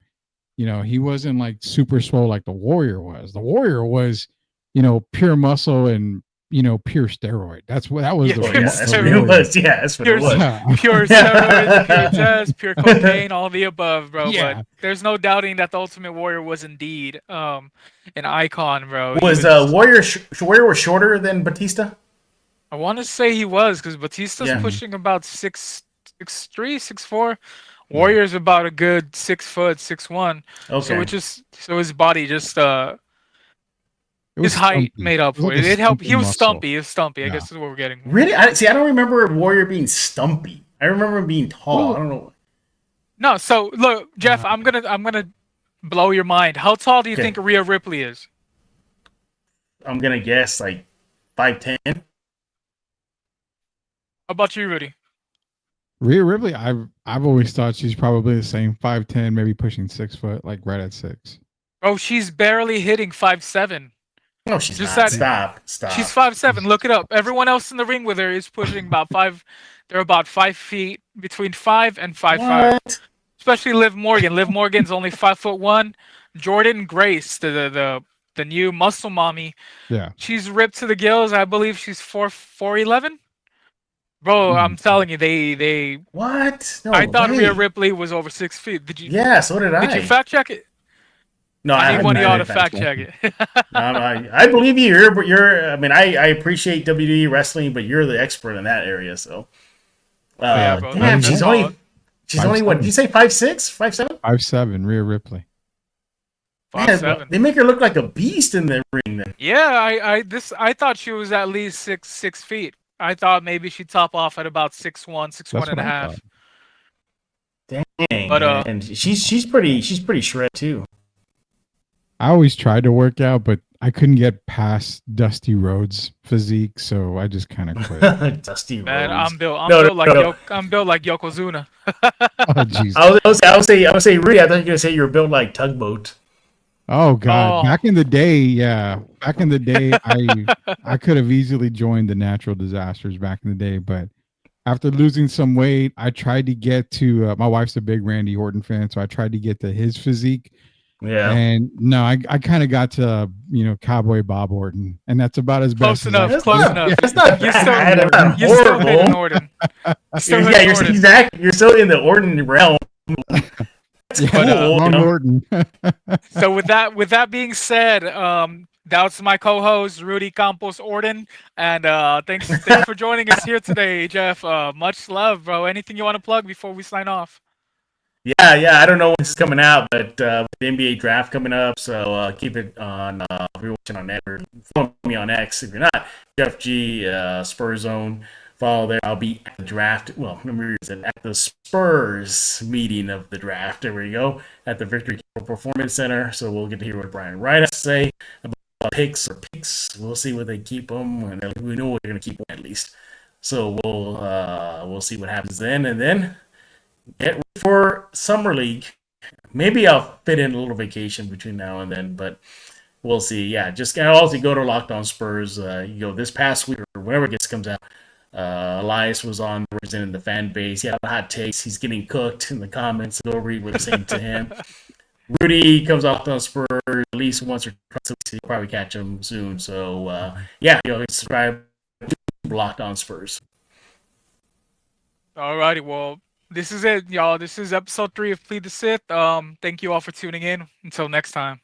Speaker 4: He wasn't like super swole like the Warrior was. The Warrior was, pure muscle and pure steroid. That was
Speaker 2: Yeah,
Speaker 5: That's what it was. Yeah, that's what it was.
Speaker 2: Pure steroids, pure test, pure cocaine, all the above, bro.
Speaker 4: Yeah.
Speaker 2: But there's no doubting that the Ultimate Warrior was indeed an icon, bro. He
Speaker 5: Was Warrior was shorter than Batista?
Speaker 2: I want to say he was because Batista's
Speaker 5: Yeah.
Speaker 2: pushing about 6'3", 6'4". Warrior's about a good 6 foot, 6'1".
Speaker 5: Okay.
Speaker 2: So his body just his height
Speaker 4: stumpy.
Speaker 2: made up
Speaker 4: It was
Speaker 2: for
Speaker 4: like
Speaker 2: it.
Speaker 4: a
Speaker 2: It helped.
Speaker 4: stumpy
Speaker 2: He was
Speaker 4: muscle.
Speaker 2: stumpy. He was stumpy. I
Speaker 4: Yeah.
Speaker 2: guess is what we're getting.
Speaker 5: Really? I don't remember Warrior being stumpy. I remember him being tall.
Speaker 2: Well,
Speaker 5: I don't know.
Speaker 2: No, so look, Jeff, I'm gonna blow your mind. How tall do you
Speaker 5: Okay.
Speaker 2: think Rhea Ripley is?
Speaker 5: I'm gonna guess like 5'10".
Speaker 2: How about you, Rudy?
Speaker 4: Rhea Ripley, I've always thought she's probably the same 5'10", maybe pushing 6 foot, like right at 6.
Speaker 2: Oh, she's barely hitting 5'7".
Speaker 5: No, she's
Speaker 2: Just
Speaker 5: not.
Speaker 2: that-
Speaker 5: Stop.
Speaker 2: She's 5'7". Look it up. Everyone else in the ring with her is pushing about 5. They're about 5 feet, between 5 and 5'5".
Speaker 5: What?
Speaker 2: Especially Liv Morgan. Liv Morgan's only 5'1". Jordan Grace, the new muscle mommy,
Speaker 4: Yeah.
Speaker 2: she's ripped to the gills. I believe she's 4'11". Bro, I'm telling you, they.
Speaker 5: What? No
Speaker 2: I thought
Speaker 5: way.
Speaker 2: Rhea Ripley was over 6 feet. Did you?
Speaker 5: Yeah, so did I.
Speaker 2: Did you fact check it?
Speaker 5: No,
Speaker 2: I need one of y'all to
Speaker 5: haven't
Speaker 2: fact check it.
Speaker 5: I believe you. I mean, I appreciate WWE wrestling, but you're the expert in that area. So,
Speaker 2: yeah, bro.
Speaker 5: damn,
Speaker 2: That's
Speaker 5: she's
Speaker 2: all.
Speaker 5: only what? Did you say 5'6", 5'7"?
Speaker 4: 5'7", Rhea Ripley.
Speaker 2: 5'7".
Speaker 5: They make her look like a beast in the ring. Then.
Speaker 2: Yeah, I thought she was at least 6 feet. I thought maybe she'd top off at about 6'1", 6'1" and a half.
Speaker 5: Dang,
Speaker 2: But,
Speaker 5: man. And she's pretty shred too.
Speaker 4: I always tried to work out, but I couldn't get past Dusty Rhodes' physique, so I just kind of quit.
Speaker 5: Dusty
Speaker 2: Man,
Speaker 5: Rhodes.
Speaker 2: I'm built
Speaker 5: No.
Speaker 2: like Yokozuna.
Speaker 4: Oh, jeez.
Speaker 5: I would say, Rudy. I thought you were gonna say you were built like Tugboat.
Speaker 4: Oh God!
Speaker 2: Oh.
Speaker 4: Back in the day, I could have easily joined the Natural Disasters back in the day, but after losing some weight, I tried to get to. My wife's a big Randy Orton fan, so I tried to get to his physique.
Speaker 5: Yeah.
Speaker 4: And no, I kind of got to Cowboy Bob Orton, and that's about as
Speaker 2: Close
Speaker 4: best
Speaker 2: enough.
Speaker 4: as I
Speaker 2: Close enough.
Speaker 5: That's not
Speaker 2: You're
Speaker 5: bad. It's not
Speaker 2: You're still hitting
Speaker 5: horrible.
Speaker 2: Orton.
Speaker 5: You're still in the Orton realm. That's
Speaker 4: Yeah,
Speaker 5: cool.
Speaker 4: Bob Orton.
Speaker 2: So with that being said, that's my co-host Rudy Campos Orton, and thanks for joining us here today, Jeff. Much love, bro. Anything you want to plug before we sign off?
Speaker 5: Yeah. I don't know when this is coming out, but the NBA draft coming up, so keep it on. If you're watching on X, or follow me on X. If you're not, Jeff G, Spurs Zone. Follow there. I'll be at the draft. Well, remember at the Spurs meeting of the draft. There we go at the Victory Performance Center. So we'll get to hear what Brian Wright has to say about picks. We'll see what they keep them, and we know we're going to keep them at least. So we'll see what happens then, and then get ready for summer league. Maybe I'll fit in a little vacation between now and then, but we'll see. Yeah, just also go to Locked On Spurs. This past week or whenever it comes out. Elias was on representing the fan base. He had hot takes. He's getting cooked in the comments. Go read what's saying to him. Rudy comes off on Spurs at least once or twice a week. You'll probably catch him soon. So subscribe to Locked On Spurs.
Speaker 2: Alrighty, well, this is it, y'all. This is episode 3 of Plead the Sith. Thank you all for tuning in. Until next time.